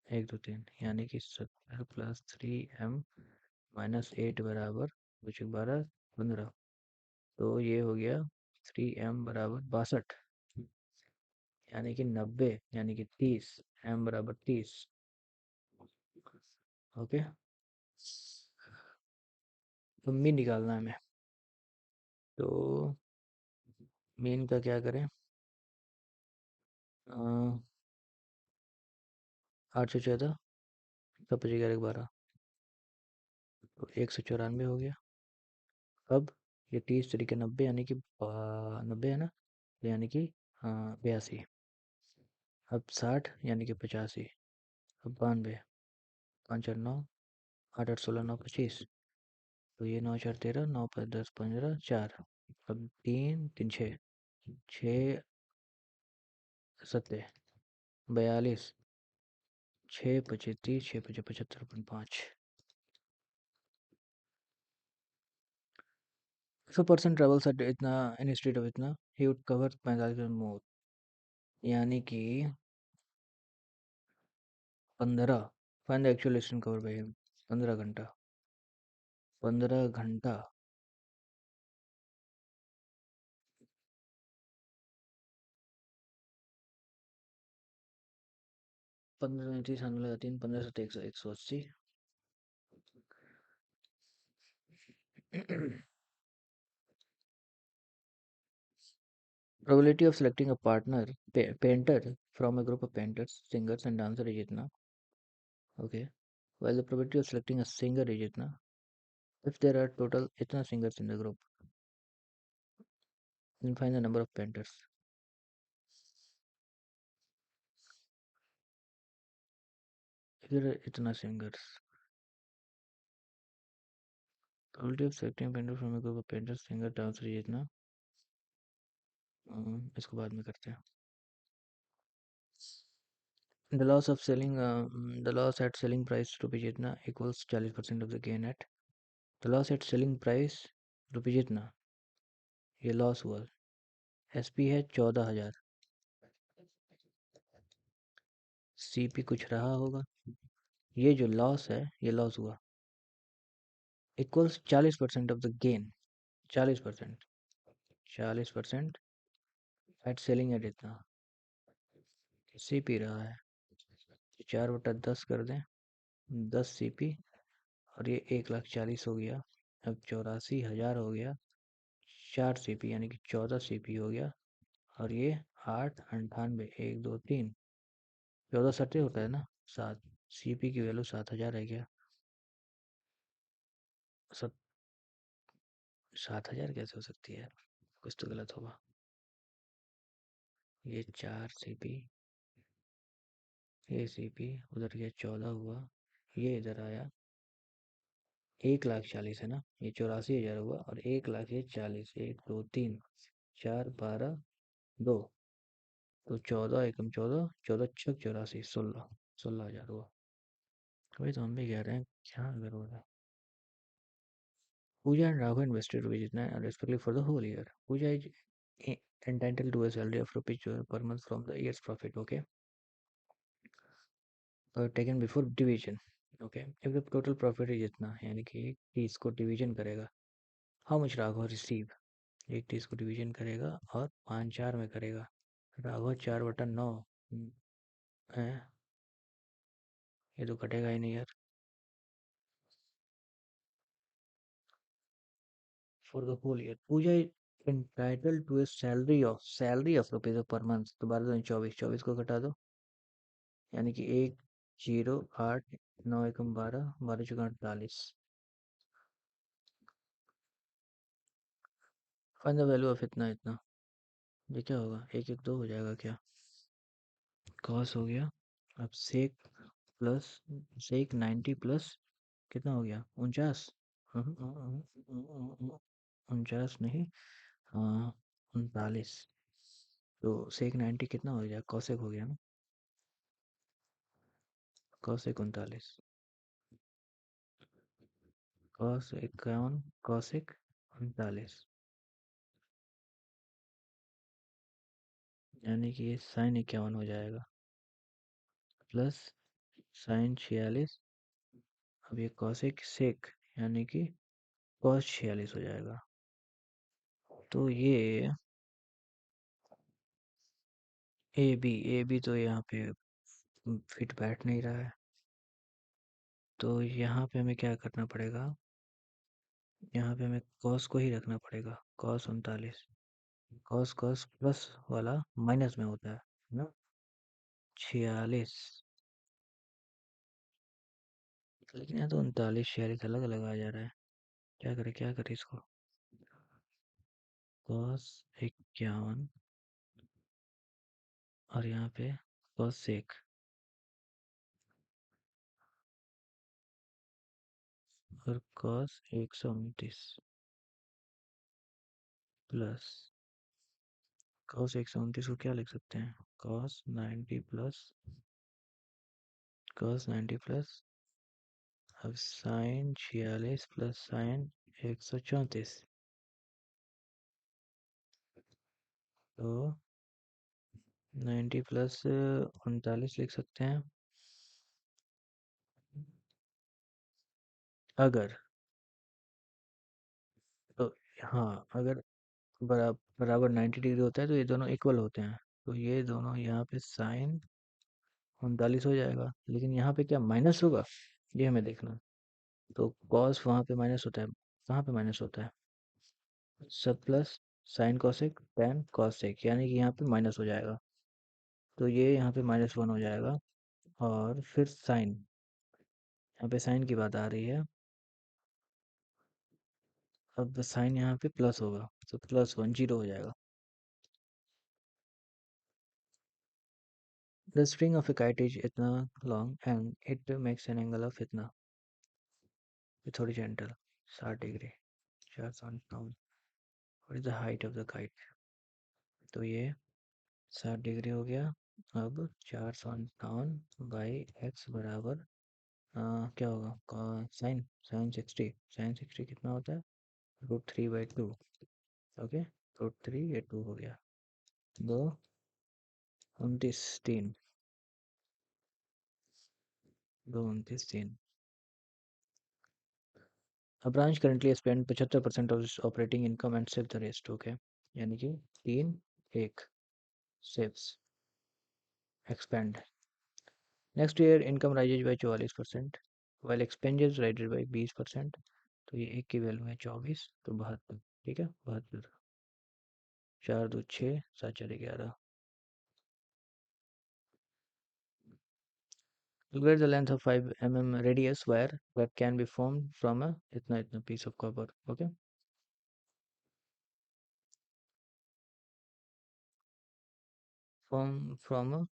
1 2 3, यानी कि 70 + 3m - 8 बराबर कुछ 12 15, तो ये हो गया 3m बराबर 62, यानी कि 90 यानी कि 30, m बराबर 30। ओके, तो मीन निकालना है हमें। तो मीन का क्या करें? 8 से 14, सब बचेगा 12, तो 194 हो गया। अब ये 30 × 90 यानी कि 90 है ना, तो यानी कि 82। अब 60 यानी कि 85। अब 92, 5 और 9, 8 8 16 9 25। तो ये 9 4 13, 9 5 10 15 4। अब 3 3 6, 6 7 42, 6 25 30, 6 5 75 5। So person travels at इतना इंस्टीट्यूट ऑफ इतना, ही वुड कवर 45 मोर, यानी कि 15। Find the actual distance cover by him. 15 घंटा, 15 घंटा। 15 30 लगा 3, 15 7 180। Probability of selecting a partner painter from a group of painters, singers and dancer is इतना। Okay, while the probability of selecting a singer is इतना, if there are total इतना singers in the group, then find the number of painters। if there are इतना singers, probability of selecting a painter from a group of painters, singer, dancer is इतना। इसको बाद में करते हैं। The loss of selling the loss at selling price रुपये जितना equals 40% of the gain at the loss at selling price रुपये जितना, ये लॉस हुआ। SP है 14,000, CP कुछ रहा होगा, ये जो लॉस है ये लॉस हुआ, equals 40% of the gain. 40%, 40% at selling at इतना, CP रहा है, 4/10 कर दें, 10 CP, और ये 1,40,000 हो गया। अब 84,000 हो गया, 4 CP यानी कि 14 CP हो गया। और ये 8 98 1 2 3, 14 सट्टे होता है ना, 7। CP की वैल्यू 7,000 है क्या? 7,000 कैसे हो सकती है? कुछ तो गलत होगा। ये 4 CP, ये CP उधर गया 14 हुआ, ये इधर आया 1,40,000 है ना, ये 84,000 हुआ, और 1,00,000 ये 40, 1 2 3 4 12 2, तो 14 एकम 14, 14 छक 84, 16,000 हुआ। वही तो हम भी कह रहे हैं, क्या अगर हो रहा है। Pooja and Raghu invested rupees जितना respectively for the whole year. Pooja is entitled to a salary of rupees per month from the year's profit. Okay, taken before division. Okay, if the total profit is इतना, यानी कि 30 को division करेगा, how much Raghav receive, 30 को division करेगा और 5 4 में करेगा, राघव 4/9 है, ये तो कटेगा ही नहीं यार। For the whole year, Pooja is entitled to a salary of rupees per month, तो 12 24 को घटा दो, यानी कि 1 0 8 9 एकम 12, 12 चौका 48। फाइंड द वैल्यू ऑफ इतना इतना, ये क्या होगा? 1 1 2 हो जाएगा क्या? कॉस हो गया। अब प्लस सेक 90 प्लस कितना हो गया? 49। 49 नहीं, 39। तो सेक 90 कितना हो गया? कॉसेक हो गया ना, कॉसेक 39, कॉस 51, कॉसेक 39, यानी कि ये साइन 51 हो जाएगा, प्लस साइन 46। अब ये कॉसेक सेक यानी कि कॉस 46 हो जाएगा। तो ये ए बी तो यहाँ पे फिट बैठ नहीं रहा है, तो यहाँ पे हमें क्या करना पड़ेगा, यहाँ पे हमें कॉस को ही रखना पड़ेगा, कॉस 39। कॉस कॉस प्लस वाला माइनस में होता है ना, 46। लेकिन यहाँ तो 39 46 अलग अलग आ जा रहा है, क्या करे इसको। कॉस 51 और यहाँ पे कॉस 1 और कॉस 129 प्लस कॉस 129 को क्या लिख सकते हैं, कॉस 90 प्लस कॉस 90 प्लस अब साइन 46 प्लस साइन 134, तो 90 प्लस 39 लिख सकते हैं। अगर तो हाँ, अगर बराबर 90 डिग्री होता है तो ये दोनों इक्वल होते हैं, तो ये दोनों यहाँ पे साइन 39 हो जाएगा, लेकिन यहाँ पे क्या माइनस होगा, ये हमें देखना है। तो कॉस वहाँ पे माइनस होता है, कहाँ पे माइनस होता है, सब plus sign cosec ten cosec, यानी कि यहाँ पे माइनस हो जाएगा, तो ये यहाँ पे -1 हो जाएगा। और फिर साइन, यहाँ पे साइन की बात आ रही है, अब साइन यहाँ पे प्लस होगा, तो +1 0 हो जाएगा। The string of a kite is इतना long and it makes an angle of इतना with horizontal 60 degree 459। What is the height of the kite, तो ये 60 डिग्री हो गया। अब 459/x बराबर क्या होगा, साइन साइन 60 कितना होता है, √3/2। ओके, √3 ये 2 हो गया, 2 29 3, 2 29 3। A branch currently spend 75% of its operating income and save the rest, okay, यानी कि 3 1 saves expand। Next year income rises by 44% while expenses rises by 20%, तो ये एक की वैल्यू है 24, तो 72, ठीक है 72, 4 2 6 7 4 11। Calculate the length of 5 mm radius wire that can be formed from a इतना इतना piece of copper, okay, from a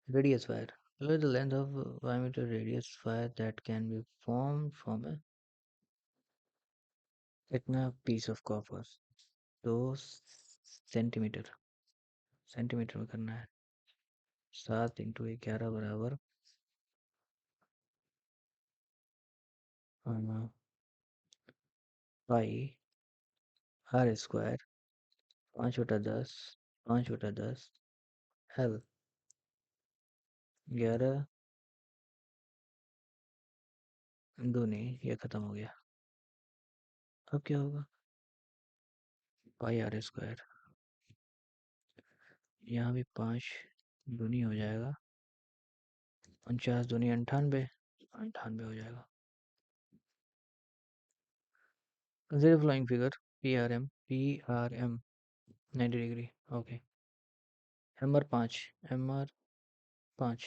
radius wire। Calculate the length of diameter radius wire that can be formed from a इतना piece of copper, तो centimetre, centimetre में करना है। 7 × 11 बराबर पाई r², 5/10, 5/10 L, 11 दूनी, ये खत्म हो गया। अब क्या होगा, πr², यहाँ भी 5 दूनी हो जाएगा, 49 दूनी 98, 98 हो जाएगा। Consider flowing figure, PRM 90 degree, okay, MR5, MR5,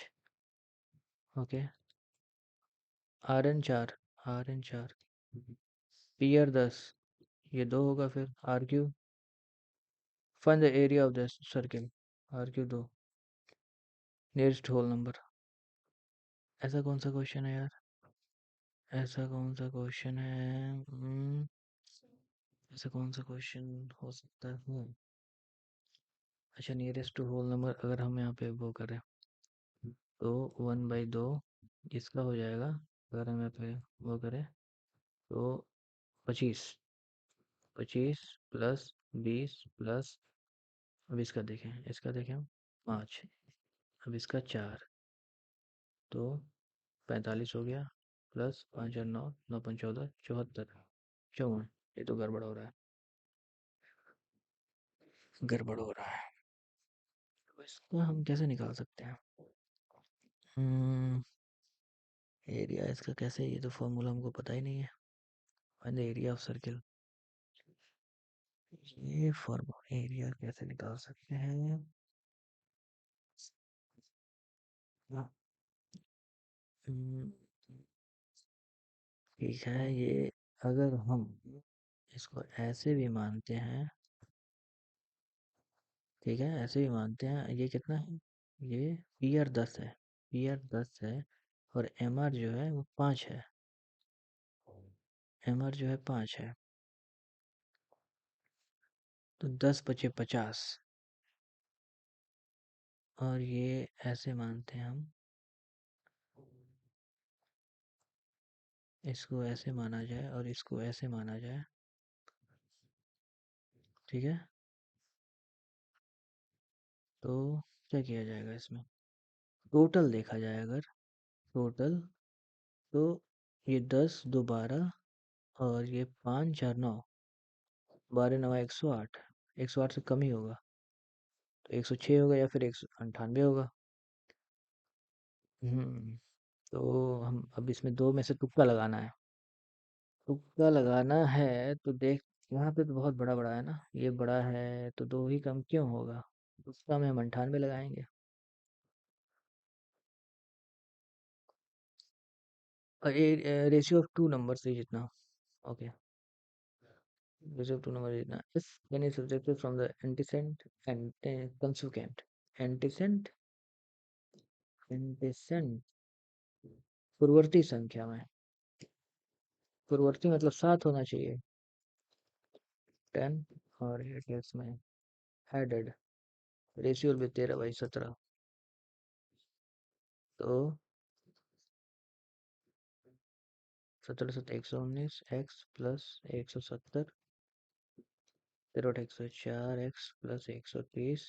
okay, RN4, RN4, PR10, ये 2 होगा, फिर RQ, find the area of the circle, RQ 2, nearest whole number। ऐसा कौन सा क्वेश्चन है यार, ऐसा कौन सा क्वेश्चन है, ऐसा कौन सा क्वेश्चन हो सकता है। अच्छा, नियरेस्ट टू होल नंबर अगर हम यहाँ पे वो करें तो 1/2 इसका हो जाएगा, अगर हम यहाँ पे वो करें तो 25, 25 प्लस 20 प्लस, अब इसका देखें हम 5, अब इसका 4, तो 45 हो गया, प्लस 5 और 9, 9 × 5 = 14, 74, 54, ये तो गड़बड़ हो रहा है। गड़बड़ हो रहा है। तो इसको हम कैसे निकाल सकते हैं? हम्म एरिया इसका कैसे, ये तो फॉर्मूला हमको पता ही नहीं है। Find the area of circle, ये फॉर्मूला एरिया कैसे निकाल सकते हैं? हाँ, हम्म, ठीक है, ये अगर हम इसको ऐसे भी मानते हैं, ठीक है, ऐसे भी मानते हैं, ये कितना है? ये पी आर 10 है, पी आर 10 है, और एम आर जो है वो 5 है, एम आर जो है 5 है, तो 10 बचे 50। और ये ऐसे मानते हैं हम, इसको ऐसे माना जाए और इसको ऐसे माना जाए, ठीक है। तो क्या किया जाएगा इसमें? टोटल देखा जाए अगर, टोटल, तो ये 10 दो 12, और ये 5 4 9, 12 9 108, 108 से कम ही होगा, तो 106 होगा या फिर 198 होगा। हम्म तो हम अब इसमें दो में से तुक्का लगाना है, तुक्का लगाना है तो देख, यहाँ पे तो बहुत बड़ा बड़ा है ना, ये बड़ा है तो दो ही कम क्यों होगा, तुक्का में हम 98 लगाएंगे। और ये रेशियो ऑफ टू नंबर से जितना, okay, ratio of two number जितना, if any subjected from the antecedent and consequent, antecedent, antecedent पूर्ववर्ती संख्या में, पूर्ववर्ती मतलब 7 होना चाहिए, 10, और ये इसमें एडेड, रेशियो भी 13/17, तो 17 7 119 एक्स प्लस 170, 13 104 एक्स प्लस 130,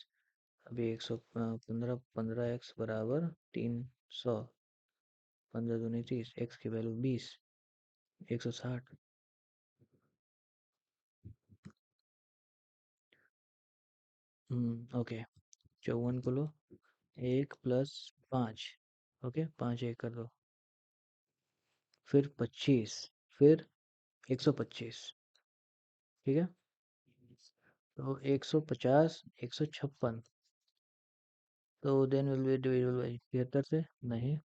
अभी 115, 15 एक्स बराबर 300, 15 दूनी 30, एक्स की वैल्यू 20, 160। ओके, 54 को लो, 1 + 5, ओके, 5 1 कर दो, फिर 25, फिर 125, ठीक है, तो 150, 156, तो then will be divisible by 73 से, नहीं,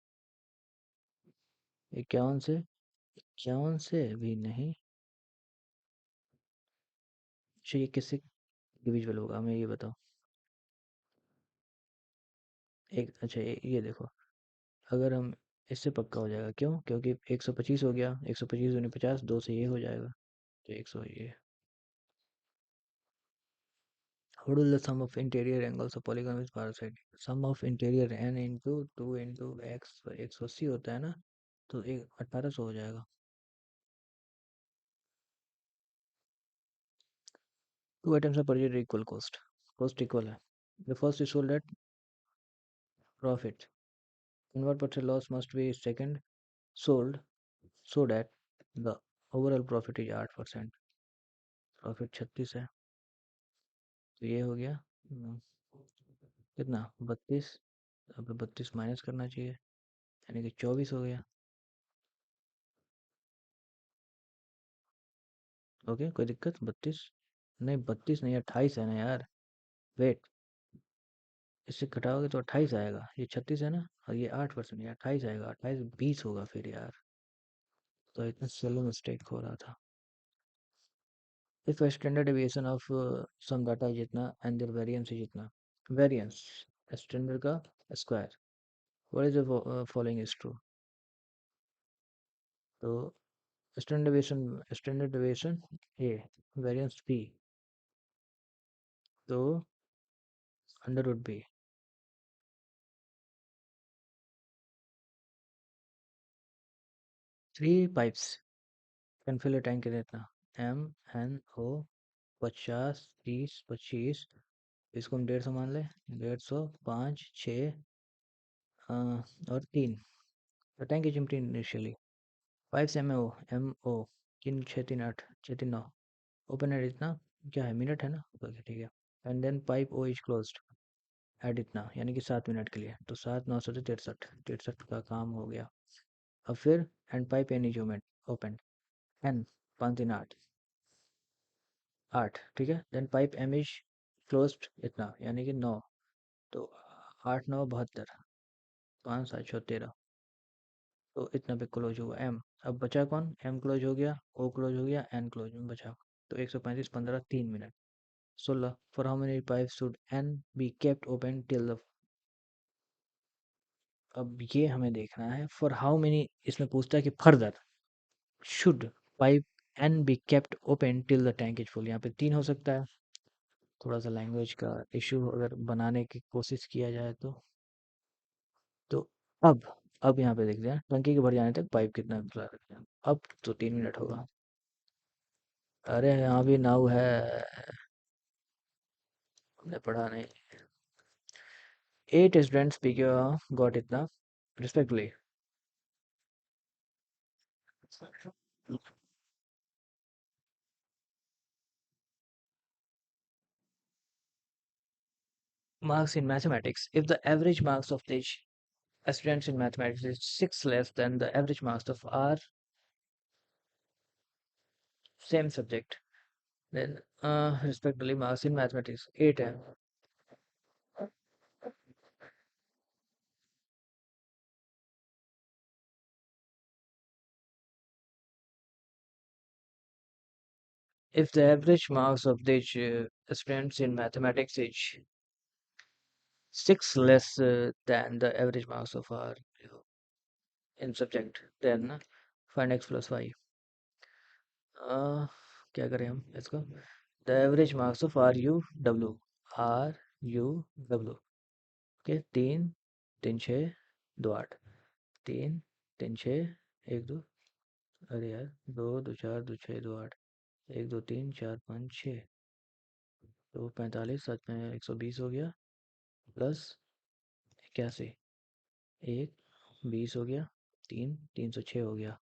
51 से, 51 से भी नहीं, अच्छा ये किससे डिविजिबल होगा हमें ये बताओ। एक, अच्छा ये देखो, अगर हम, इससे पक्का हो जाएगा, क्यों? क्योंकि 125 हो गया, 125 दूनी 50, दो से ये हो जाएगा, तो 100 ये। What is the sum of interior angles of polygon with parasite? Sum of interior n into 2 into x, 180 होता है ना, तो एक 1800 हो जाएगा। Two items are purchased at equal cost, cost equal है, the first is sold at profit, and what percent loss must be second sold so that the overall profit is 8%, profit 36 है, तो ये हो गया, कितना, 32, अब 32 माइनस करना चाहिए, यानी कि 24 हो गया। ओके, कोई दिक्कत? 32 नहीं, 32 नहीं, 28 है ना यार, वेट, इससे घटाओगे तो 28 आएगा, ये 36 है ना, और ये 8%, ये 28 आएगा, 28 20 होगा फिर यार, तो इतना स्लो मिस्टेक हो रहा था। If standard deviation of some data है जितना एंड देयर वेरिएंस है जितना, वेरिएंस स्टैंडर्ड का square, what is the following is true, तो standard deviation A, variance B, तो under would be 3 pipes can fill a tank कितना, इतना M N ओ 50 30 25, इसको हम 150 मान ले, 150 5 6 और 3, तो tank is empty initially, 5 M O 3 6 3 8 6 3 9, open at इतना क्या है, मिनट है ना, ओके ठीक है, and then pipe O is closed at इतना, यानी कि 7 मिनट के लिए, तो 7 9 63, 63 का काम हो गया। अब फिर and pipe N is open, N 5 3 8, 8, ठीक है। Then pipe M is closed इतना, यानी कि 9, तो 8 9 72, 5 7 6 13, तो इतना पे क्लोज हुआ एम। अब बचा कौन, एम क्लोज हो गया, ओ क्लोज हो गया, एन क्लोज में बचा, तो 135 15 3 minute. 16, for how many pipe should an be kept open till the, अब ये हमें देखना है फॉर हाउ मेनी, इसमें पूछता है कि further should pipe N be kept open till the tank is full, यहाँ पे 3 हो सकता है। थोड़ा सा लैंग्वेज का इशू अगर बनाने की कोशिश किया जाए तो अब यहाँ पे देखते हैं टंकी के भर जाने तक पाइप कितना खुला रखते हैं। अब तो 3 मिनट होगा। अरे यहाँ भी नाव है, हमने पढ़ा नहीं। 8 स्टूडेंट्स पी के गॉट इतना respectfully, marks in mathematics. If the average marks of the students in mathematics is 6 less than the average marks of our same subject, then respectively marks in mathematics 8 है। If the average marks of the students in mathematics is 6 less than the average marks of our in subject, then find x plus y। क्या करें हम इसको, the average marks of R U W, okay. 3 3 6 2 8, 3 3 6 1 2, अरे यार 2 2 4 2 6 2 8, 1 2 3 4 5 6, तो 45 7 में 120 हो गया, प्लस 81, 1 20 हो गया, 3 306 हो गया,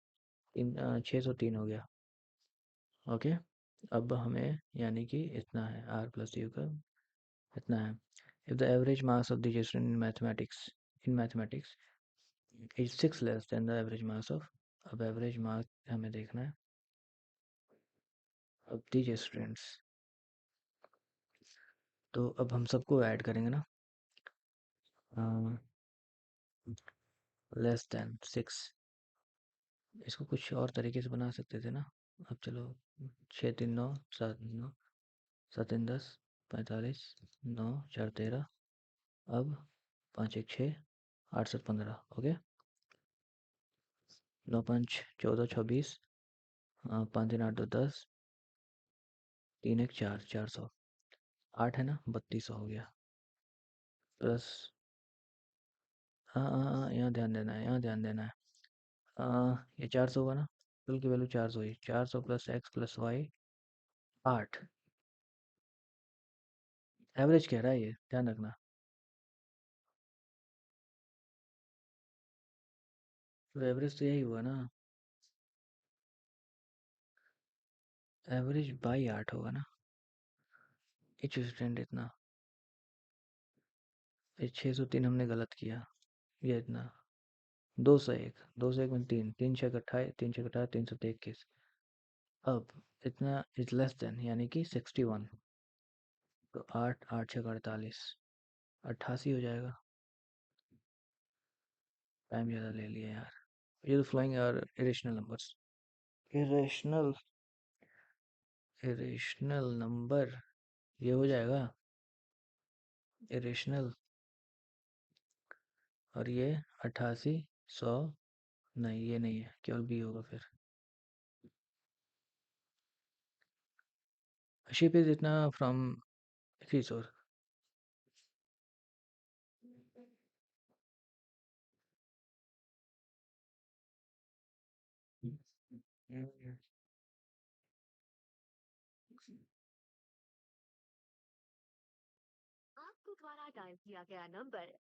603 हो गया, ओके। अब हमें यानी कि इतना है आर प्लस यू का इतना है। If the average marks of the student in mathematics is 6 less than the average marks of, अब एवरेज मार्क हमें देखना है अब दीज स्टूडेंट्स, तो अब हम सबको ऐड करेंगे ना, लेस देन 6, इसको कुछ और तरीके से बना सकते थे ना। अब चलो 6 3 9 7 9, 7 3 10 45, 9 4 13, अब 5 1 6 8 7 15, ओके। 9 5 14 26, 5 3 8 2 10, 3 1 4 400, 8 है ना 3200 हो गया, प्लस हाँ यहाँ ध्यान देना है, यहाँ ध्यान देना है। ये 400 होगा ना, कुल की वैल्यू 400 ही, 400 plus X plus Y 8, average कह रहा है ये, ध्यान रखना। तो एवरेज तो यही हुआ ना, एवरेज बाई 8 होगा ना। एच स्टैंड इतना, ये 603 हमने गलत किया, ये इतना 201, 201 में 3 3 6 28, 3 6 28 321, अब इतना इज लेस देन यानी कि 61, तो 8 8 6 48, 88 हो जाएगा। टाइम ज़्यादा ले लिया यार, ये तो फ्लोइंग और irrational numbers, irrational irrational number ये हो जाएगा इरेशनल, और ये 88 100, नहीं ये नहीं है, केवल बी होगा फिर। शिप इज इतना फ्रॉम फीसोर, आपके द्वारा डायल किया गया number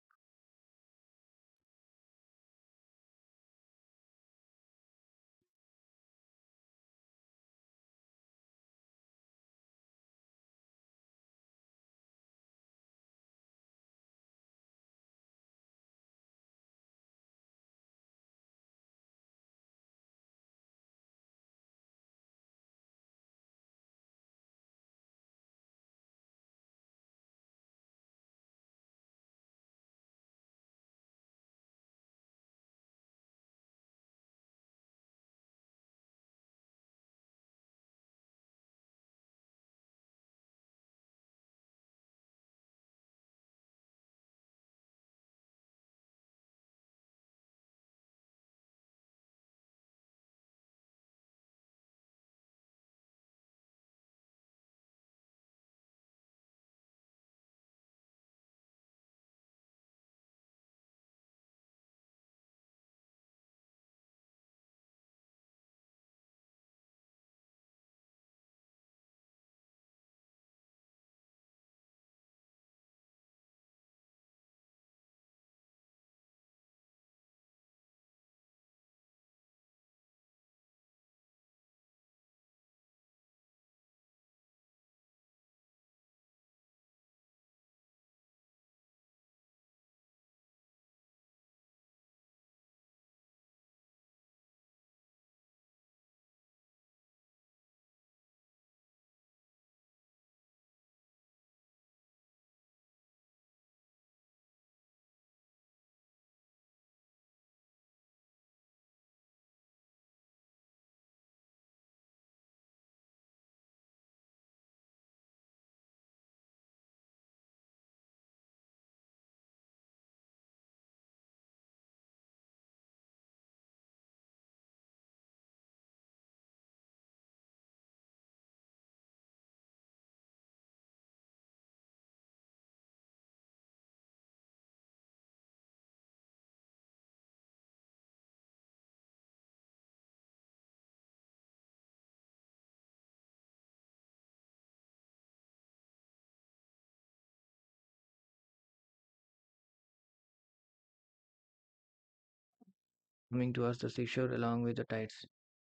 coming towards the seashore along with the tides.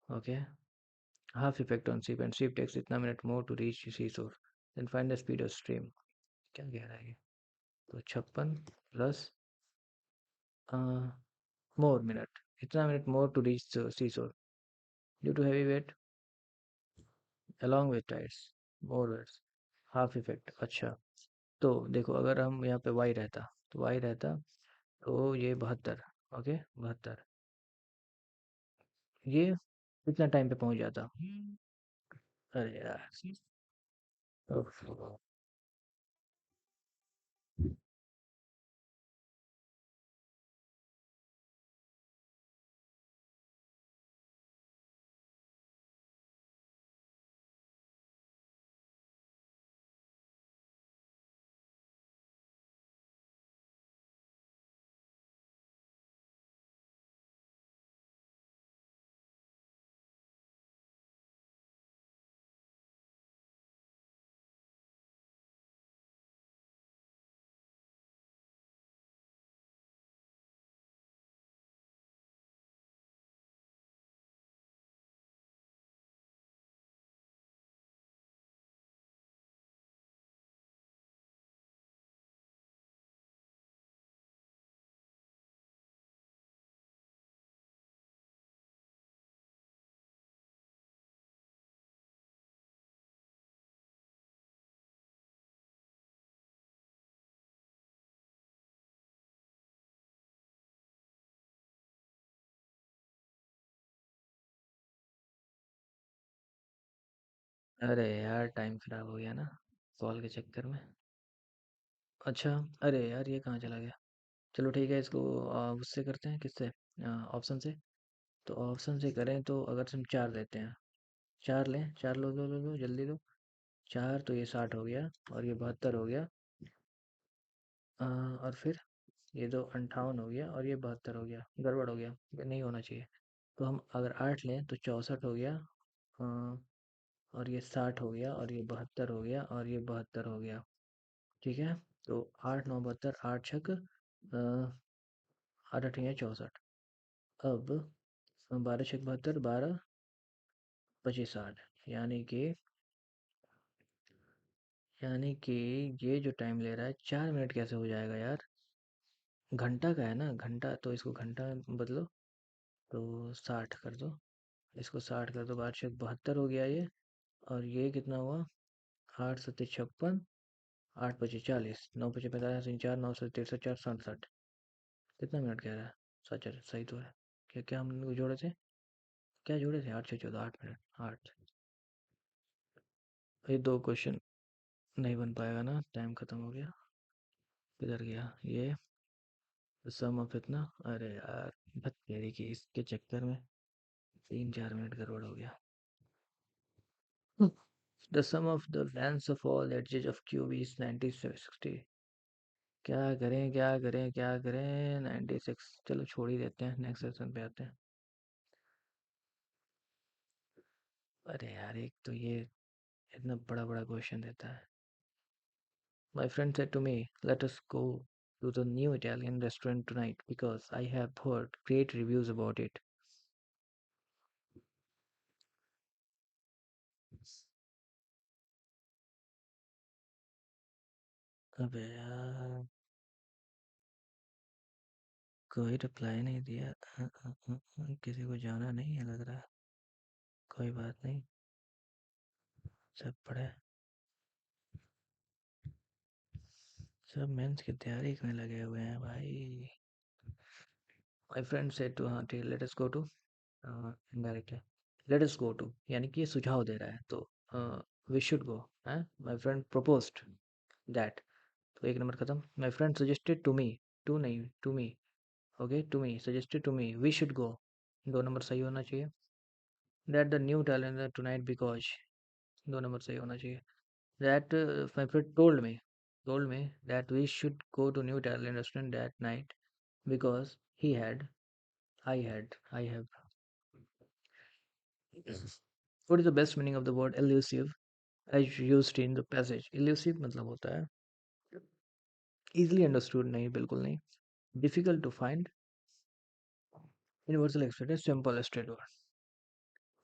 Okay. Half effect on ship, and ship takes इतना minute more to reach seashore. Then find the speed of stream. क्या कह रहा है ये? तो 56 प्लस more minute. इतना minute more to reach the seashore due to heavy weight along with tides. More weights. Half effect. अच्छा. तो देखो अगर हम यहाँ पे y रहता तो y रहता तो ये 72. ओके 72. ये कितना टाइम पे पहुंच जाता? अरे यार. उफ. अरे यार टाइम खराब हो गया ना कॉल के चक्कर में. अच्छा. अरे यार ये कहाँ चला गया? चलो ठीक है इसको उससे करते हैं किससे? ऑप्शन से. तो ऑप्शन से करें तो अगर हम 4 लेते हैं. 4 लें. 4 लो लो लो लो जल्दी लो. 4 तो ये 60 हो गया और ये 72 हो गया. और फिर ये तो 58 हो गया और ये 72 हो गया. गड़बड़ हो गया. ये नहीं होना चाहिए. तो हम अगर 8 लें तो 64 हो गया. अ, और ये 60 हो गया और ये 72 हो गया और ये 72 हो गया. ठीक है. तो 8 9 72 8 छक 8 8 64. अब 12 छक 72 12 25 60. यानी कि यानी कि ये जो टाइम ले रहा है 4 मिनट कैसे हो जाएगा यार? घंटा का है ना घंटा तो इसको घंटा में बदलो. तो 60 कर दो. इसको 60 कर दो. 12 छक 72 हो गया ये. और ये कितना हुआ? 8 7 56. 8 25 40. 9 25 45 4 9 7 63 4 67. कितना मिनट कह रहा है? सच है सही तो है. क्या क्या हम लोग जोड़े थे? क्या जोड़े थे? 8 6 14 8 मिनट 8. ये दो क्वेश्चन नहीं बन पाएगा ना टाइम खत्म हो गया. किधर गया ये? सम ऑफ इतना. अरे यार बस तेरी की इसके चक्कर में 3 4 मिनट गड़बड़ हो गया. The sum of the lengths of all edges of cube is 90 60. क्या करें क्या करें क्या करें? 96. चलो छोड़ ही देते हैं नेक्स्ट सेक्शन पे आते हैं. अरे यार एक तो ये इतना बड़ा बड़ा क्वेश्चन देता है. My friend said to me, let us go to the new Italian restaurant tonight because I have heard great reviews about it. अबे यार कोई रिप्लाई नहीं दिया. किसी को जाना नहीं है लग रहा. कोई बात नहीं. सब पढ़े. सब मेंस की तैयारी करने लगे हुए हैं भाई. My friend said to हाँ ठीक let us go to indirectly let us go to यानी कि ये सुझाव दे रहा है तो we should go. हैं? My friend proposed that. तो एक नंबर खत्म. My friend suggested to me. to नहीं to me. Okay to me suggested to me we should go. 2 नंबर सही होना चाहिए. That the new talent tonight because. 2 नंबर सही होना चाहिए. That my friend told me that we should go to new talent restaurant that night because he had I have. What is the best meaning of the word elusive as used in the passage? elusive मतलब होता है easily understood. नहीं बिल्कुल नहीं. difficult to find. Universal expressed simple straightforward.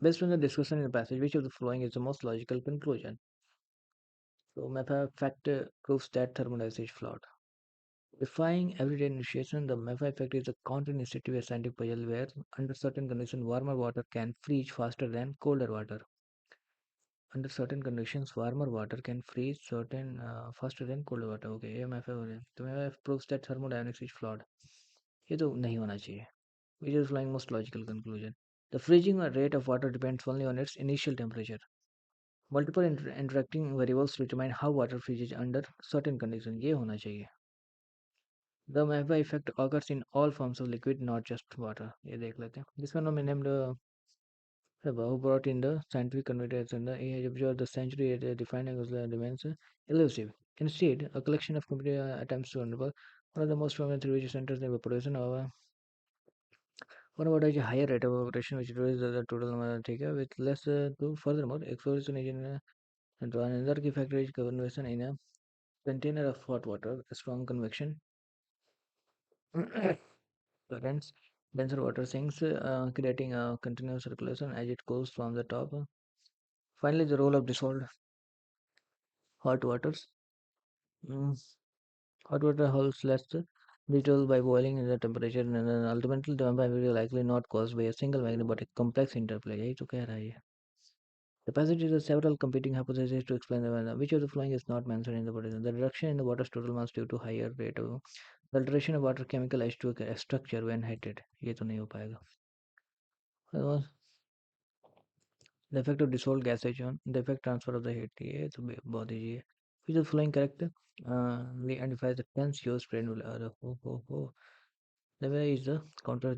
Based on the discussion in the passage, which of the following is the most logical conclusion? So, Matha fact proves that thermodynamics is flawed. Defying everyday initiation, the Matha effect is a counter-initiative scientific puzzle where, under certain conditions, warmer water can freeze faster than colder water. Under certain conditions, warmer water can freeze certain faster than colder water. Okay, ये MFA हो रहा है. तो MFA proves that thermodynamics is flawed. ये तो नहीं होना चाहिए. Which is flying most logical conclusion. The freezing rate of water depends only on its initial temperature. Multiple interacting variables determine how water freezes under certain conditions. ये होना चाहिए. The Meva effect occurs in all forms of liquid, not just water. ये देख लेते हैं. This one I named who brought in the scientific converters in the age of the century defined as remains elusive. Instead, a collection of computer attempts to unravel one of the most prominent theories centers in evaporation of one about a higher rate of evaporation, which reduces the total number ठीक है with less to furthermore exploration engine and another key factor is convection in a container of hot water, strong convection currents, denser water sinks, creating a continuous circulation as it cools from the top. Finally, the role of dissolved hot waters. Mm, hot water holds less brittle by boiling in the temperature and ultimately the vampire will likely not caused by a single magnet but a complex interplay. यही तो कह रहा है ये. The passage is several competing hypotheses to explain the weather. Which of the following is not mentioned in the proposition? The reduction in the water's total mass due to higher rate of the alteration of water chemical H2 structure when heated. ये तो नहीं हो पाएगा. Uh, The effect of dissolved gases on the effect transfer of the heat. ये तो बहुत easy है. Which of the following correct? We identify the tense used brain will हो. The way is the counter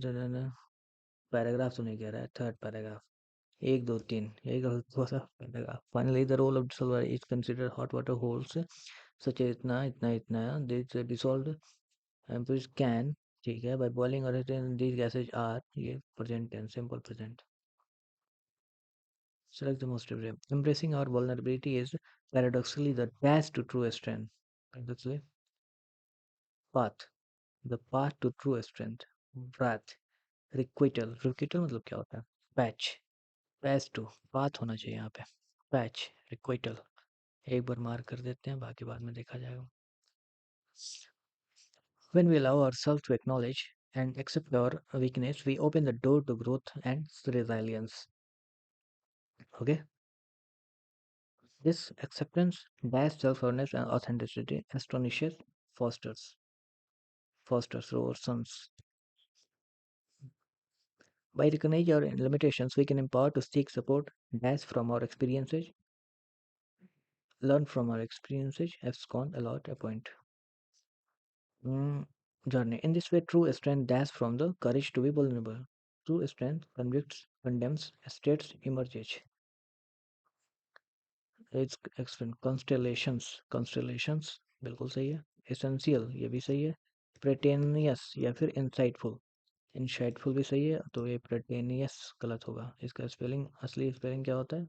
paragraph तो नहीं कह रहा है थर्ड पैराग्राफ एक दो तीन यही गलत हुआ था paragraph finally the role of dissolver is consider hot water holes such इतना इतना इतना दिस डिसॉल्व्ड कैन ठीक है बाय बॉइलिंग और these gases are ये present tense simple present select the most appropriate. Embracing our vulnerability is paradoxically the dash to true strength. Paradoxically, path, the path to true strength. Wrath, requital मतलब क्या होता है? Patch, patch to बात होना चाहिए यहाँ पे पैच रिक्विटल एक बार मार्क कर देते हैं बाकी बाद में देखा जाएगा when we allow ourselves to acknowledge and accept our weakness we open the door to growth and resilience okay this acceptance dash self-awareness and authenticity astonishes fosters Roberson's by recognizing our limitations we can empower to seek support dash from our experiences learn from our experiences abscond a lot a point mm, journey. In this way, true strength dash from the courage to be vulnerable. True strength convicts, condemns, states emerges. It's excellent. Constellations बिल्कुल सही है. Essential ये भी सही है. Pretentious या फिर insightful. Insightful भी सही है तो ये pretentious गलत होगा. इसका स्पेलिंग असली स्पेलिंग क्या होता है?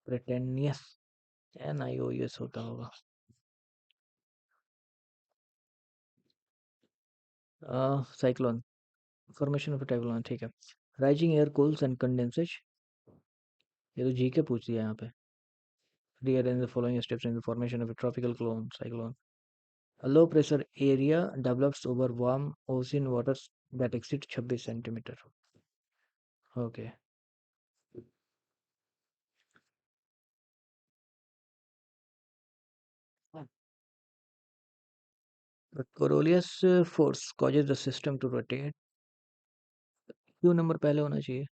Pretentious NIOUS होता होगा. Cyclone. Formation of a typhoon ठीक है. Rising air cools and condenses. ये तो जी के पूछ दिया यहाँ पे. Rearrange the following steps in the formation of a tropical cyclone. A low pressure area develops over warm ocean waters that exceed 26 centimeter. Okay. The Coriolis force causes the system to rotate. क्यों number पहले होना चाहिए?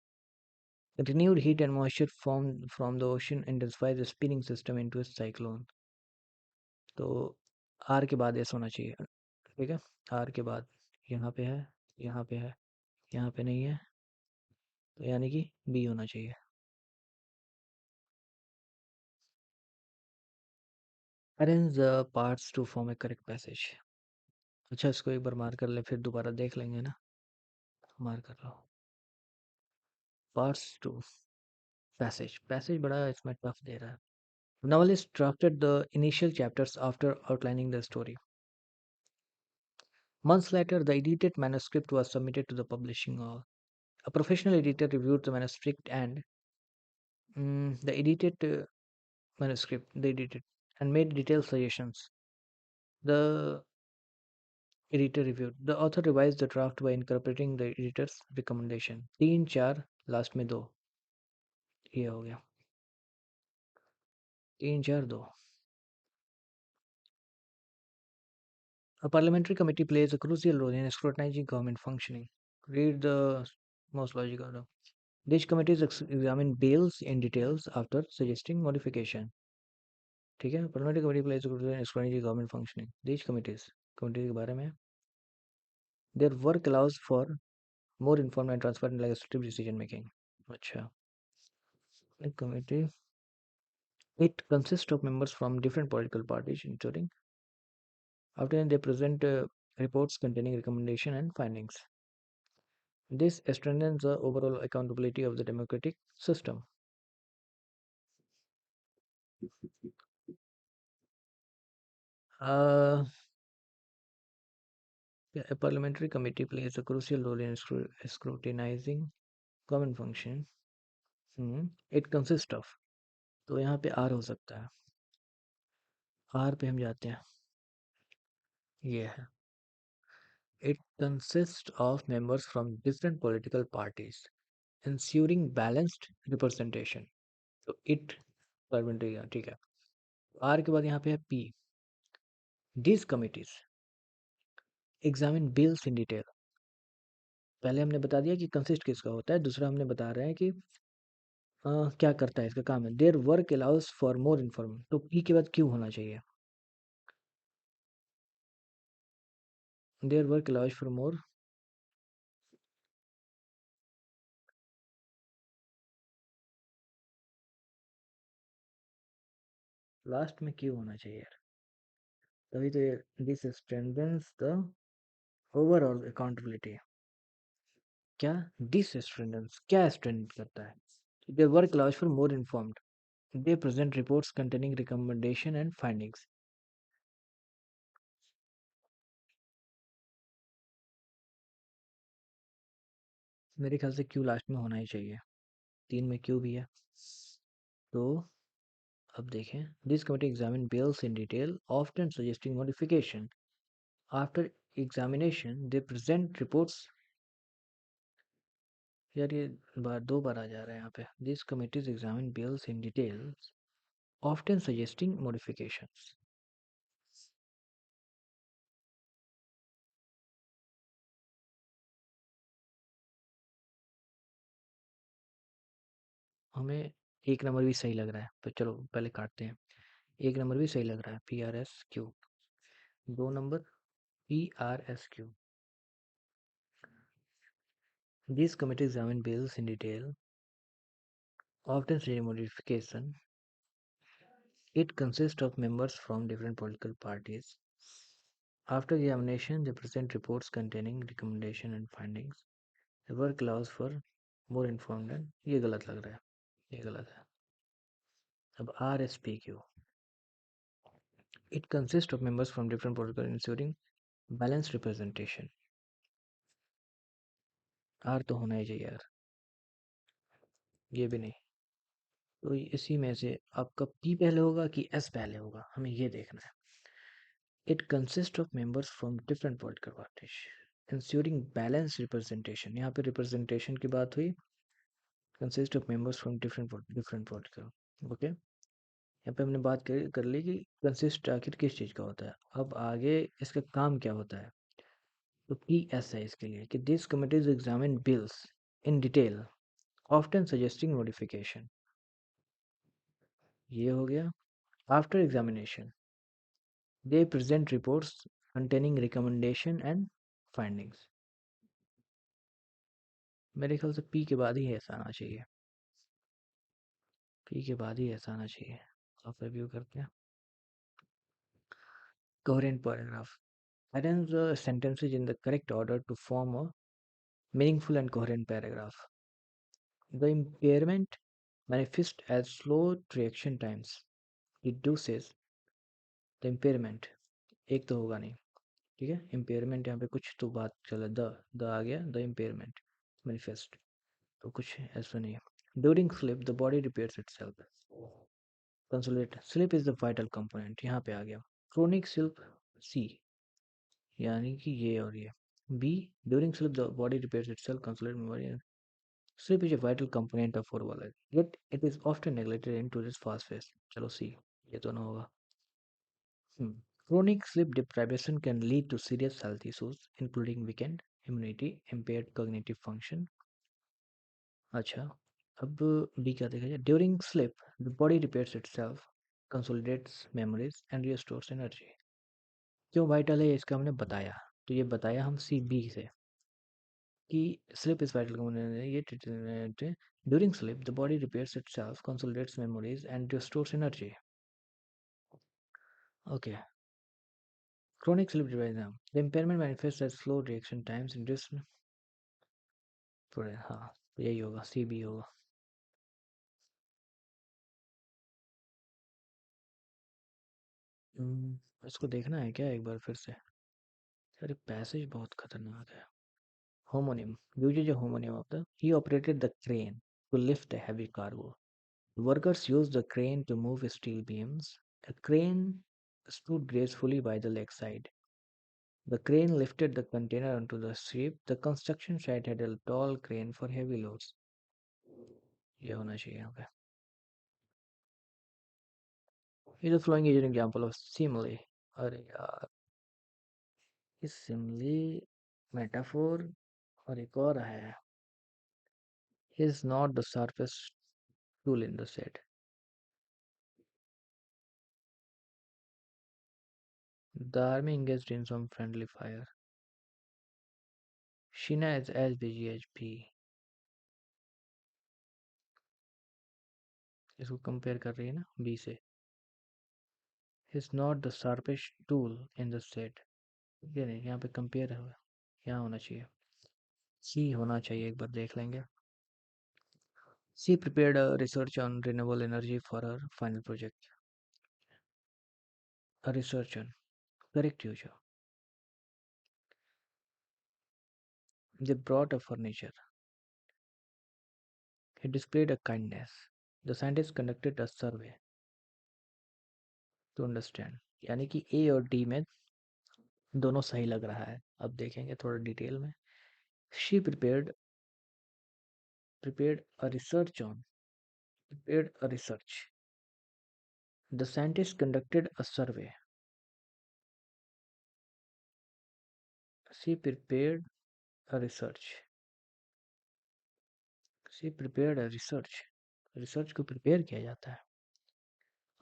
Renewed heat and moisture formed from the ocean intensifies the spinning system into a cyclone. तो are के बाद S होना चाहिए ठीक है आर के बाद यहाँ पे है यहाँ पे है यहाँ पे नहीं है तो यानी कि बी होना चाहिए arrange the parts to form a correct passage अच्छा इसको एक बार मार कर ले फिर दोबारा देख लेंगे ना मार कर लो parts to passage बड़ा इसमें टफ दे रहा है novelist drafted the initial chapters after outlining the story Months later, the edited manuscript was submitted to the publishing hall. A professional editor reviewed the manuscript and the edited manuscript they edited and made detailed suggestions. The editor reviewed. The author revised the draft by incorporating the editor's recommendation. 3 4 last में 2 ये हो गया 3 4 2 A parliamentary committee plays a crucial role in scrutinizing government functioning. Read the most logical. These committees examine bills in details after suggesting modification. ठीक है parliamentary committee plays a crucial role in scrutinizing government functioning. These committees के बारे में their work allows for more informed and transparent legislative decision making. अच्छा a committee it consists of members from different political parties including often they present reports containing recommendation and findings. This strengthens the overall accountability of the democratic system. Uh, yeah, a parliamentary committee plays a crucial role in scrutinizing government function. It consists of तो यहाँ पे are हो सकता है are पे हम जाते हैं ये है it consists of members from different political parties ensuring balanced representation तो it parliamentary ठीक है आर के बाद यहाँ पे है P these committees examine bills in detail पहले हमने बता दिया कि कंसिस्ट किसका होता है दूसरा हमने बता रहे हैं कि क्या करता है इसका काम है their work allows for more inform तो पी के बाद क्यों होना चाहिए their work allows for more last में क्यों होना चाहिए यार तभी तो this strengthens the overall accountability क्या दिस स्ट्रेंथेंस क्या स्ट्रेंथ करता है their work allows for more informed they present reports containing recommendation and findings मेरे ख्याल से क्यों लास्ट में होना ही चाहिए 3 में क्यों भी है तो अब देखें this committee examine bills in detail often suggesting modification after examination they present reports यार ये 2 बार आ जा रहा है यहाँ पे this committees examine bills in detail often suggesting modifications हमें 1 नंबर भी सही लग रहा है तो चलो पहले काटते हैं 1 नंबर भी सही लग रहा है PRSQ 2 number PRSQ this committee examine bills in detail often suggesting modification. It consists of members from different political parties. After examination, they present reports containing recommendation and findings. The work allows for more informed and ये गलत लग रहा है ये गलत है अब RSPQ it consists of members from different political ensuring balanced representation R तो होना ही चाहिए यार ये भी नहीं तो इसी में से आपका P पहले होगा कि S पहले होगा हमें ये देखना है It consists of members from different political parties ensuring balanced representation यहाँ पे representation की बात हुई consist of members from different political okay यहाँ पे हमने बात कर ली कि consist आखिर किस चीज़ का होता है अब आगे इसका काम क्या होता है तो PS है इसके लिए कि these committees examine bills in detail often suggesting modification ये हो गया after examination they present reports containing recommendation and findings मेरे ख्याल से पी के बाद ही ऐसा आना चाहिए पी के बाद ही ऐसा आना चाहिए आप रिव्यू करते हैं coherent paragraph arrange the sentences in the correct order to form a meaningful and coherent paragraph the impairment manifests as slow reaction times reduces the impairment एक तो होगा नहीं ठीक है। इम्पेयरमेंट यहाँ पे कुछ तो बात चला, द आ गया, द इम्पेयरमेंट मैनिफेस्ट, तो कुछ ऐसा नहीं है। During sleep the body repairs itself, consolidate, sleep is the vital component, यहाँ पे आ गया। क्रोनिक स्लीप, सी, यानी कि ये और ये। B, during sleep the body repairs itself, consolidate memory. Sleep is a vital component of our life, yet it is often neglected in today's fast pace. चलो सी, ये तो ना होगा। Chronic sleep deprivation can lead to serious health issues, including weakened immunity, impaired cognitive function. अच्छा, अब B क्या देखा जाए? During sleep the body repairs itself, consolidates memories and restores energy. क्यों वाइटल है इसका हमने बताया, तो ये बताया हम सी बी से कि sleep is vital component, ये during sleep the body repairs itself, consolidates memories and restores energy. Okay. Chronic sleep deprivation, the impairment manifests as slow reaction times, induced थोड़े, हाँ, तो यही होगा, सी बी होगा। इसको देखना है क्या एक बार फिर से? अरे पैसेज बहुत खतरनाक है। Homonym, use a homonym of the, he operated the crane to lift a heavy cargo. Workers used the crane to move steel beams. A crane stood gracefully by the lakeside. The crane lifted the container onto the ship. The construction site had a tall crane for heavy loads. ये होना चाहिए यहाँ पे। The following is an example of simile. अरे यार, इस simile metaphor और एक और है, is not the sharpest tool in the set. The army engaged in some friendly fire. Sheena is as busy as B. इसको कंपेयर कर रही है ना बी से। Is not the sharpest tool in the set. ये नहीं, यहाँ पे कंपेयर है, यहाँ होना चाहिए, सी होना चाहिए, एक बार देख लेंगे। She prepared a research on renewable energy for her final project. A research on, correct use. They brought a furniture. He displayed a kindness. The scientists conducted a survey to understand. यानी कि ए और D में दोनों सही लग रहा है। अब देखेंगे थोड़ा डिटेल में। She prepared a research on, prepared a research. The scientists conducted a survey. She prepared a research. She prepared a research. Research को प्रिपेयर किया जाता है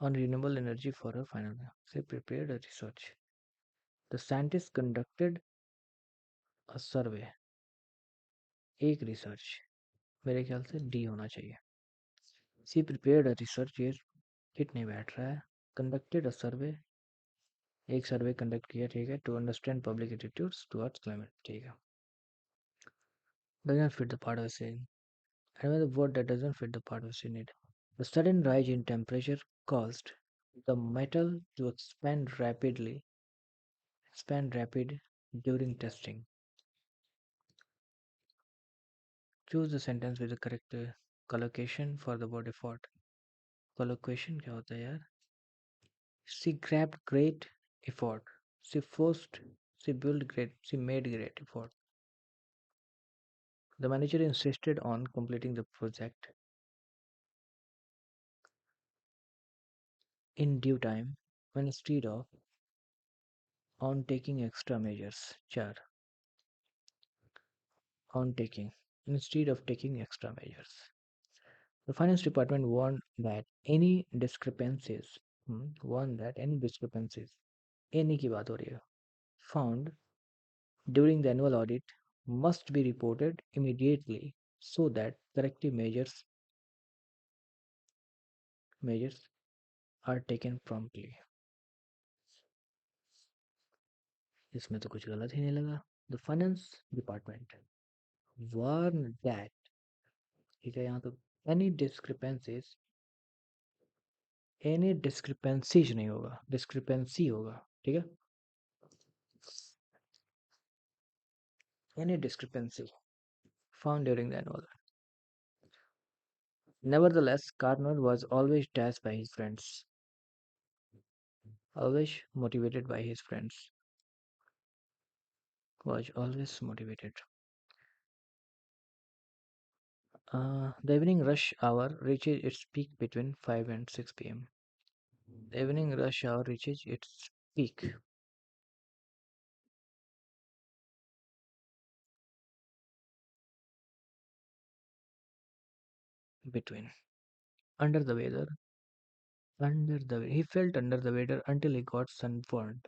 on renewable energy for her final. She prepared a research. The scientists conducted a survey. एक research, मेरे ख्याल से D होना चाहिए। She prepared a research, ये हिट नहीं बैठ रहा है। Conducted a survey, एक सर्वे कंडक्ट किया, ठीक है, to understand public attitudes towards climate, ठीक है। Doesn't fit the part of the saying. Another word that doesn't fit the part of the need. The sudden rise in temperature caused the metal to expand rapid during testing. Choose the sentence with the correct collocation for the word effort. Collocation क्या होता है यार? She grabbed great effort. She forced. She built great. She made great effort. The manager insisted on completing the project in due time, when instead of on taking extra measures. Char, on taking, instead of taking extra measures. The finance department warned that any discrepancies, any की बात हो रही है, found during the annual audit must be reported immediately so that corrective measures are taken promptly. इसमें तो कुछ गलत ही नहीं लगा। The finance department warned that, ठीक है, यहाँ तो any discrepancies नहीं होगा, discrepancy होगा, ठीक है। Any discrepancy found during the annual. Nevertheless, Carnot was always dashed by his friends, always motivated by his friends, was always motivated. The evening rush hour reaches its peak between 5 and 6 p.m. The evening rush hour reaches its peak between under the weather, he felt under the weather until he got sunburned,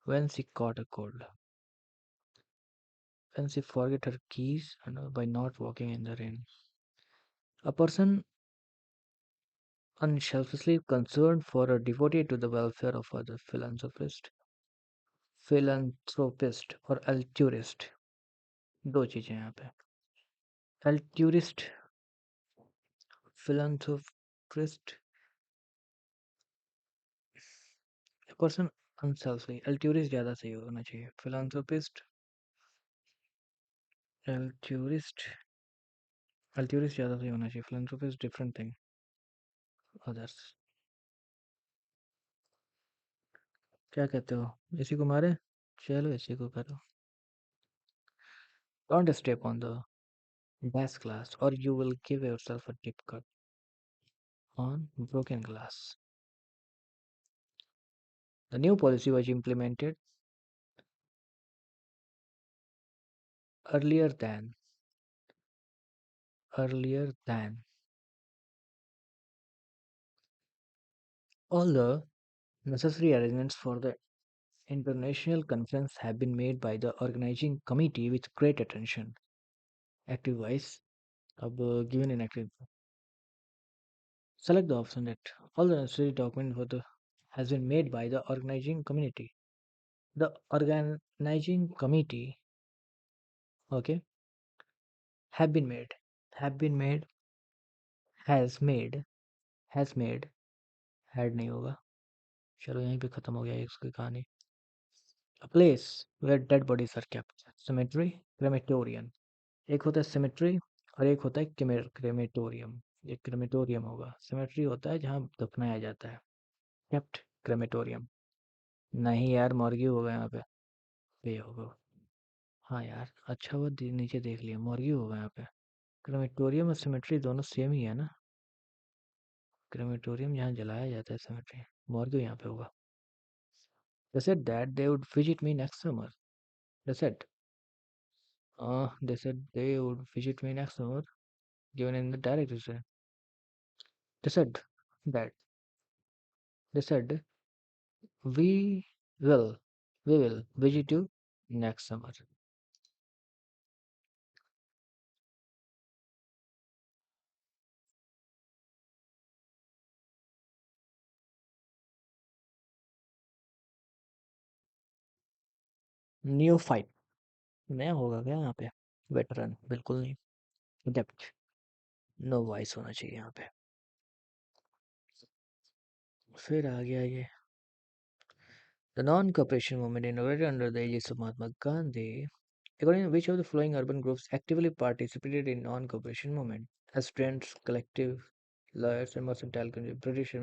whence he caught a cold, whence he forget her keys by not walking in the rain. A person unselfishly concerned for or devoted to the welfare of others, philanthropist और altruist, दो चीजें यहाँ पे. Altruist, philanthropist, a person unselfishly, altruist ज़्यादा सही होना चाहिए. Altruist, altruist ज़्यादा सही होना चाहिए. Philanthropist different thing. Others. क्या कहते हो? इसी को मारे? चलो इसी को करो. Don't step on the desk glass or you will give yourself a deep cut on broken glass. The new policy was implemented earlier than earlier than all the necessary arrangements for the international conference have been made by the organizing committee with great attention. Active voice given in active. Select the option that all the necessary document for the has been made by the organizing committee. The organizing committee, okay, have been made, has made, has made, had नहीं होगा. चलो यहीं पे खत्म हो गया इसकी कहानी. A place where dead bodies are kept. Cemetery, crematorium. एक होता है cemetery और एक होता है crematorium. ये crematorium होगा. Cemetery होता है जहाँ दफनाया जाता है. Kept crematorium. नहीं यार मॉर्गी होगा यहाँ पे. ये होगा. हाँ यार अच्छा हुआ नीचे देख लिया मॉर्गी होगा यहाँ पे. क्रेमेटोरियम और सिमेट्री दोनों सेम ही है ना. क्रेमेटोरियम जहाँ जलाया जाता है सिमेट्री. मॉर्गी यहाँ पे होगा. They said that they would visit me next summer. They said, they said they would visit me next summer, given in the directory. They said that they said we will we will visit you next summer. Neophyte नया होगा क्या यहाँ पे? Veteran बिल्कुल नहीं. Depth no voice होना चाहिए यहाँ पे. फिर आ गया ये the non-cooperation movement inaugurated under the aegis of Mahatma Gandhi. According to which of the following urban groups actively participated in non-cooperation movement? As students, collective, lawyers, and mercantile community, British,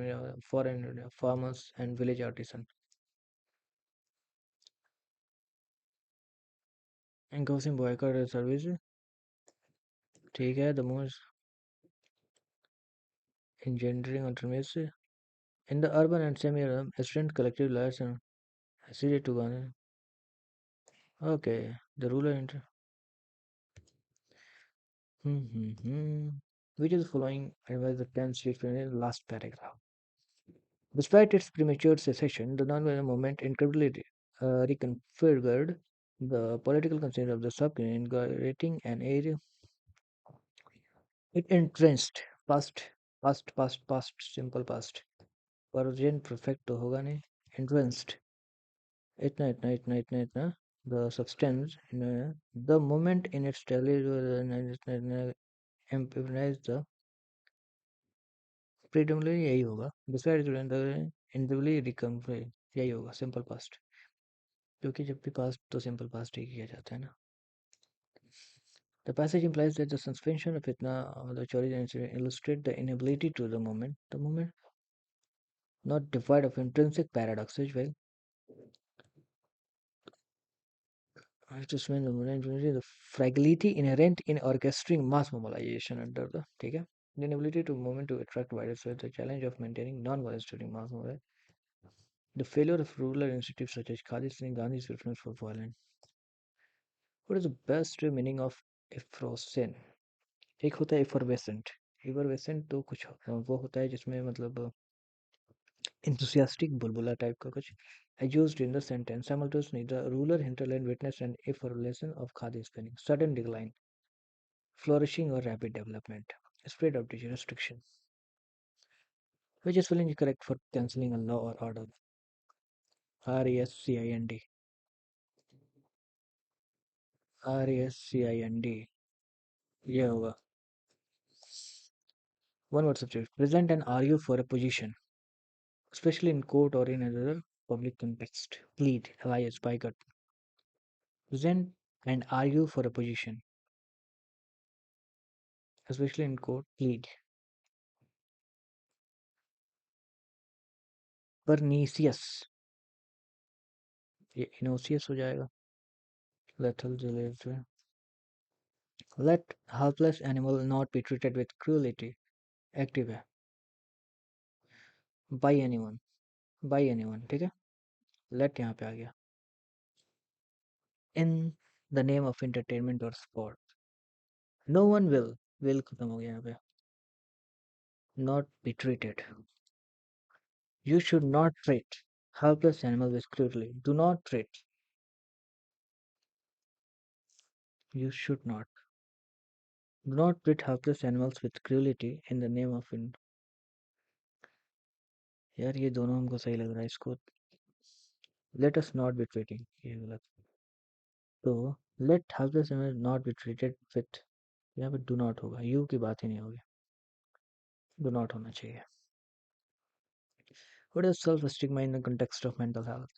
foreign, farmers, and village artisans. Encompassing boycott and service. ठीक है. The most engendering alternatives in the urban and semi-urban, student, collective, lawyers, and acceded to Gandhi. Okay. The ruler. Which is the following advise the 10th state in the last paragraph. Despite its premature secession, the non-violent movement incredibly reconfigured the political concerns of the subcontinent, creating an area. It entrenched simple past. Present perfect तो होगा नहीं. Entrenched. इतना. The substance, the moment in its daily emphasized the predominantly यही होगा. Despite incredibly reconfigured यही होगा. Simple past. क्योंकि जब भी पास्ट तो सिंपल पास्ट ही किया जाता है ना. The passage implies that the suspension of fitna or the chori incident illustrate the inability to the moment not devoid of intrinsic paradoxes, well, just when the fragility inherent in orchestrating mass mobilization under ठीक है, the inability to movement to attract widespread, the challenge of maintaining non-violence during mass mobilization, the failure of rural initiatives such as Khalid Singh Gandhi's preference for violence. What is the best meaning of effervescent? एक होता है effervescent. Effervescent तो कुछ वो होता है जिसमें मतलब enthusiastic बुलबुला टाइप का कुछ. I used in the sentence simultaneously the rural hinterland witnessed an effervescence of khadi spinning, sudden decline, flourishing or rapid development, spread of disease restriction, which is fully incorrect for cancelling a law or order. RESCIND. RESCIND. ये होगा. One word substitute. Present and argue for a position, especially in court or in another public context. Plead, alias, boycott. Present and argue for a position, especially in court. Plead. Pernicious. ये inosius हो जाएगा. Lethal delivery. Let helpless animal not be treated with cruelty. Active है. By anyone. By anyone. ठीक है. Let यहाँ पे आ गया. In the name of entertainment or sport. No one will खत्म हो गया यहाँ पे. Not be treated. You should not treat helpless animal with cruelty. Do not treat. You should not. Do not treat helpless animals with cruelty in the name of in. यार ये दोनों हमको सही लग रहा है इसको. Let us not be treating. ये गलत. तो let helpless animals not be treated with. यहाँ पे do not होगा. You की बात ही नहीं होगी. Do not होना चाहिए. What is self-stigma in the context of mental health?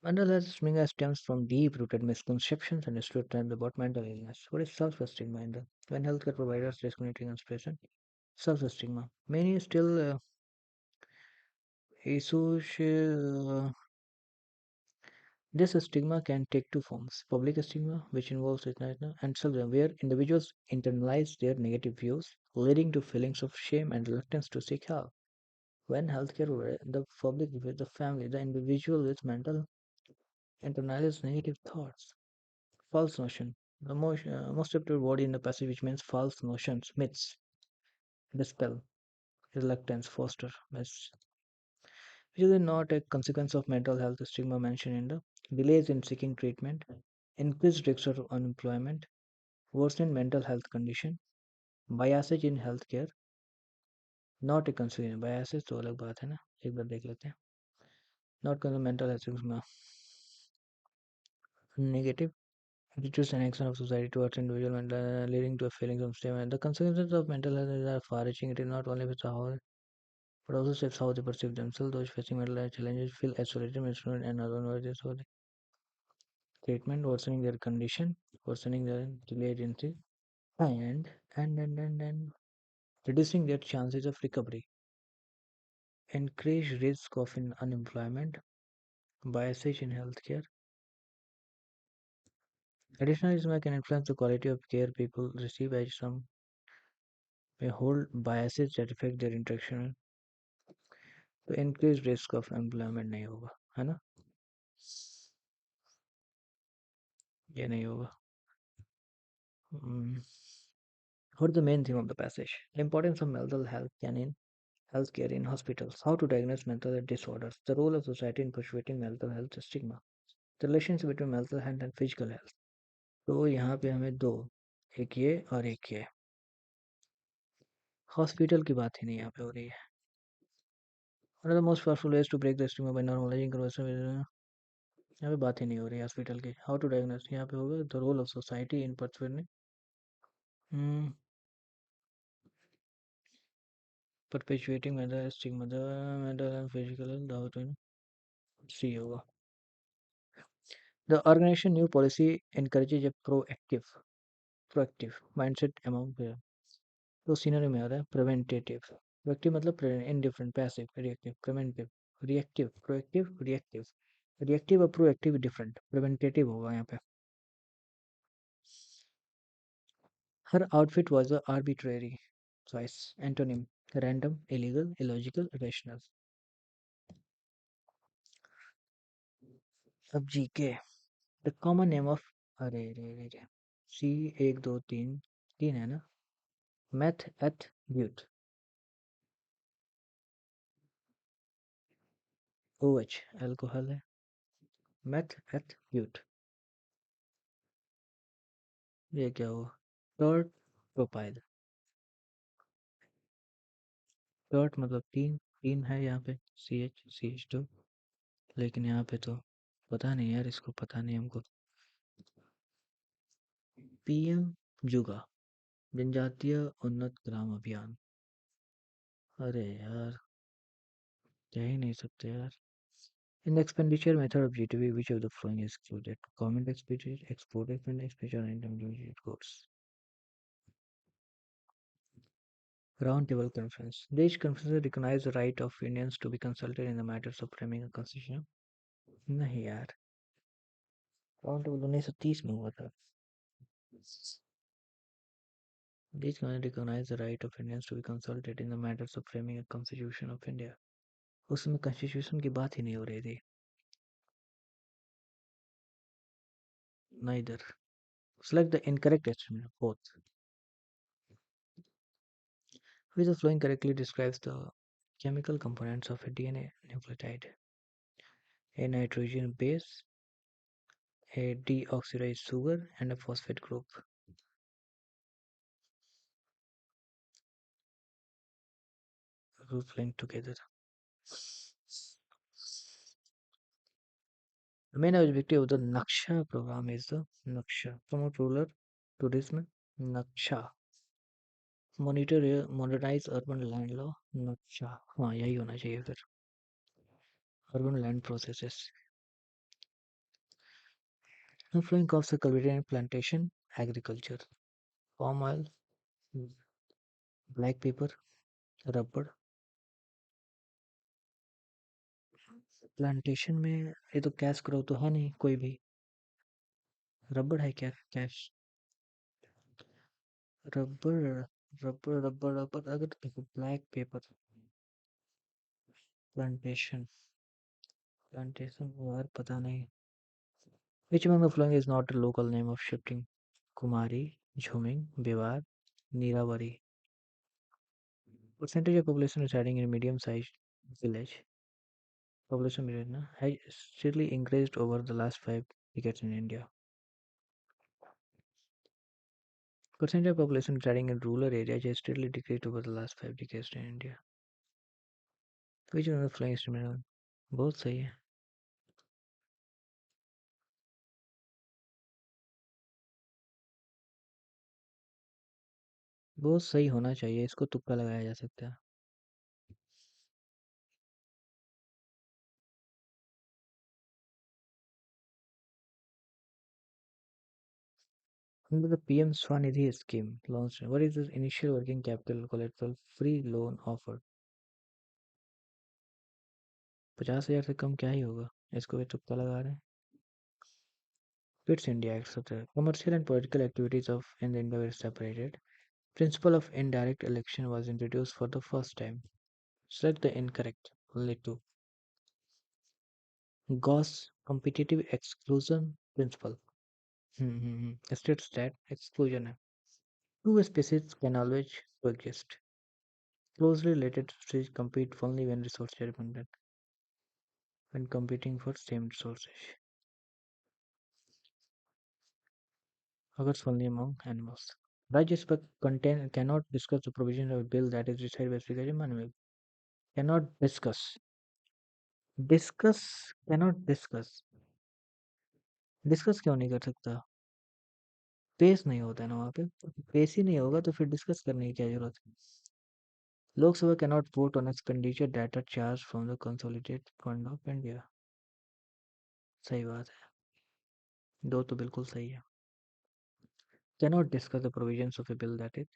Mental health stigma stems from deep-rooted misconceptions and stereotypes about mental illness. What is self-stigma in the when healthcare providers discriminate against patients? Self-stigma. Many still associate this stigma can take two forms: public stigma, which involves international, and self where individuals internalize their negative views, leading to feelings of shame and reluctance to seek help. When healthcare, the public, the family, the individual with mental internalizes negative thoughts. False notion. The most applicable word in the passage, which means false notions, myths, dispel, reluctance, foster, which is not a consequence of mental health stigma mentioned in the delays in seeking treatment, increased risk of unemployment, worsened mental health condition, biases in healthcare, not a consequence. Biases तो अलग बात है ना, एक बार देख लेते हैं. Not because of mental health stigma. Negative attitudes and action of society towards individual mental leading to a feelings of shame. The consequences of mental health are far-reaching. It is not only with how but also shapes how they perceive themselves. Those facing mental health challenges feel isolated, misunderstood, and otherwise so the treatment worsening their delayed entry, and and reducing their chances of recovery, increased risk of unemployment, biases in healthcare. Additionally, this can influence the quality of care people receive as some may hold biases that affect their interaction. तो increased risk of employment नहीं होगा, है ना? ये नहीं होगा. Mm. What is the main theme of the passage? The importance of mental health and in healthcare in hospitals. How to diagnose mental health disorders. The role of society in perpetuating mental health stigma. The relationship between mental health and physical health. तो यहाँ पे हमें दो, एक ये और एक ये. हॉस्पिटल की बात ही नहीं यहाँ पे हो रही है. One of the most powerful ways to break the stigma by normalizing conversation with यहाँ पे बात ही नहीं हो रही है हॉस्पिटल की. हाउ टू डायग्नोस यहाँ पे होगा the role of society in perpetuating perpetuating mental stigma, the mental and physical health, how to see होगा. The organization new policy encourages a proactive mindset among the तो synonym में आ रहा है preventative proactive मतलब indifferent passive reactive preventive reactive proactive reactive reactive और proactive different preventative होगा यहाँ पे her outfit was a arbitrary choice antonym random illegal illogical rational अब GK the common name of अरे रे रे रे सी एक दो तीन तीन है ना meth eth but O H alcohol है मैथ एथ ब्यूट ये क्या हुआ टर्ट प्रोपाइल टर्ट मतलब तीन तीन है यहाँ पे सी एच टू लेकिन यहाँ पे तो पता नहीं यार इसको पता नहीं हमको पीएम जुगा जनजातीय उन्नत ग्राम अभियान अरे यार कह ही नहीं सकते यार in the expenditure method of GDP which of the following is excluded government expenditure export expenditure and intermediate goods round table conference this conference recognise the right of Indians to be consulted in the matters of framing a constitution नहीं यार round table 1930 में हुआ था These conventions recognize the right of Indians to be consulted in the matters of framing a constitution of India. उसमें constitution की बात ही नहीं हो रही थी neither. Select the incorrect estimate of both. Which the following correctly describes the chemical components of a DNA nucleotide? A nitrogen base, a deoxyrized sugar, and a phosphate group. Group linked together. The main objective of the Naksha program is the Naksha promote rural tourism. Naksha monitor modernise urban land law Naksha हाँ यही होना चाहिए फिर urban land processes flowing crops cultivated plantation agriculture palm oil black pepper रबड़ plantation में ये तो cash crop तो है नहीं कोई भी रबड़ है क्या कैश रबड़ रबड़ रबड़ रबड़ अगर देखो ब्लैक पेपर प्लांटेशन प्लांटेशन यार पता नहीं which among the following is not a local name of shifting Kumari, Jhuming, Bivar, Niravari. Percentage of population residing in a medium-sized village. Population has steadily increased over the last 5 decades in India. Percentage of population residing in rural areas has steadily decreased over the last 5 decades in India. Which one of the following is similar? बहुत सही है बहुत सही होना चाहिए इसको तुक्का लगाया जा सकता है Under the PM Swanidhi scheme launched, what is the initial working capital collateral free loan offered? 50,000 से कम क्या ही होगा इसको भी तुक्का लगा रहे हैं Quits India Act commercial and political activities of in India were separated. Principle of indirect election was introduced for the first time. Select the incorrect. Only two. Gauss competitive exclusion principle states that exclusion है. Two species can always coexist. Closely related species compete only when resources are abundant. When competing for same resources. Occurs only among animals. Rajya Sabha cannot discuss the provision of a bill that is decided by Speaker Manuel. Cannot discuss. Discuss cannot discuss discuss क्यों नहीं कर सकता पेश नहीं होता है ना वहाँ पे पेश ही नहीं होगा तो फिर डिस्कस करने की क्या जरूरत है Lok Sabha cannot vote on expenditure data charge from the consolidated fund of India सही बात है दो तो बिल्कुल सही है। Cannot discuss the provisions of A bill that is.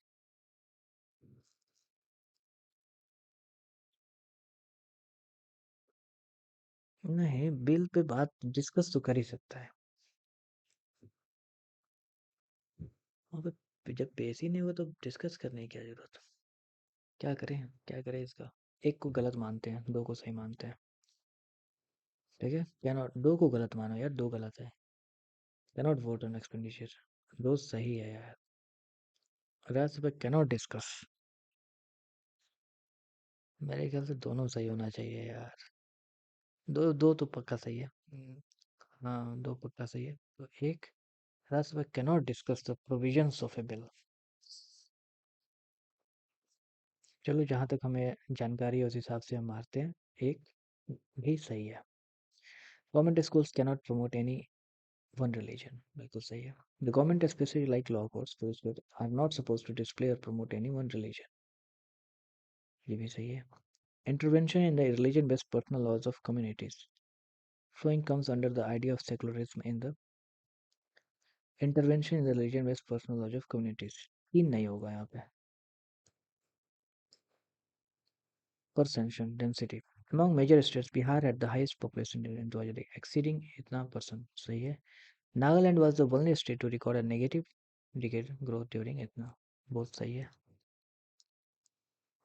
नहीं, बिल पे बात डिस्कस तो कर ही सकता है। अब जब पेश ही नहीं हुआ तो डिस्कस करने की क्या जरूरत। क्या करें, क्या करें इसका। एक को गलत मानते हैं, दो को सही मानते हैं। ठीक है, कैनॉट दो को गलत मानो यार, दो गलत है। कैनॉट वोट ऑन एक्सपेंडिचर, दो सही है यार। रेस्ट पे कैनॉट डिस्कस। मेरे ख्याल से दोनों सही होना चाहिए यार। दो दो तो पक्का सही है। हाँ, दो पक्का सही है तो एक। रेस्ट पे cannot discuss the provisions of A bill. चलो, जहाँ तक हमें जानकारी है उस हिसाब से हम मारते हैं। एक भी सही है। Government schools cannot promote any one religion, बिल्कुल सही है। The government, especially like law courts, schools are not supposed to display or promote any one religion, ये भी सही है। Intervention in the religion-based personal laws of communities, flowing comes under the idea of secularism in the intervention in the religion-based personal laws of communities, तीन नहीं होगा यहाँ पे। Percentage density, among major states Bihar had the highest population in 2008, exceeding इतना percent, सही है। Nagaland was the only state to record a negative decade growth during इतना, बहुत सही है।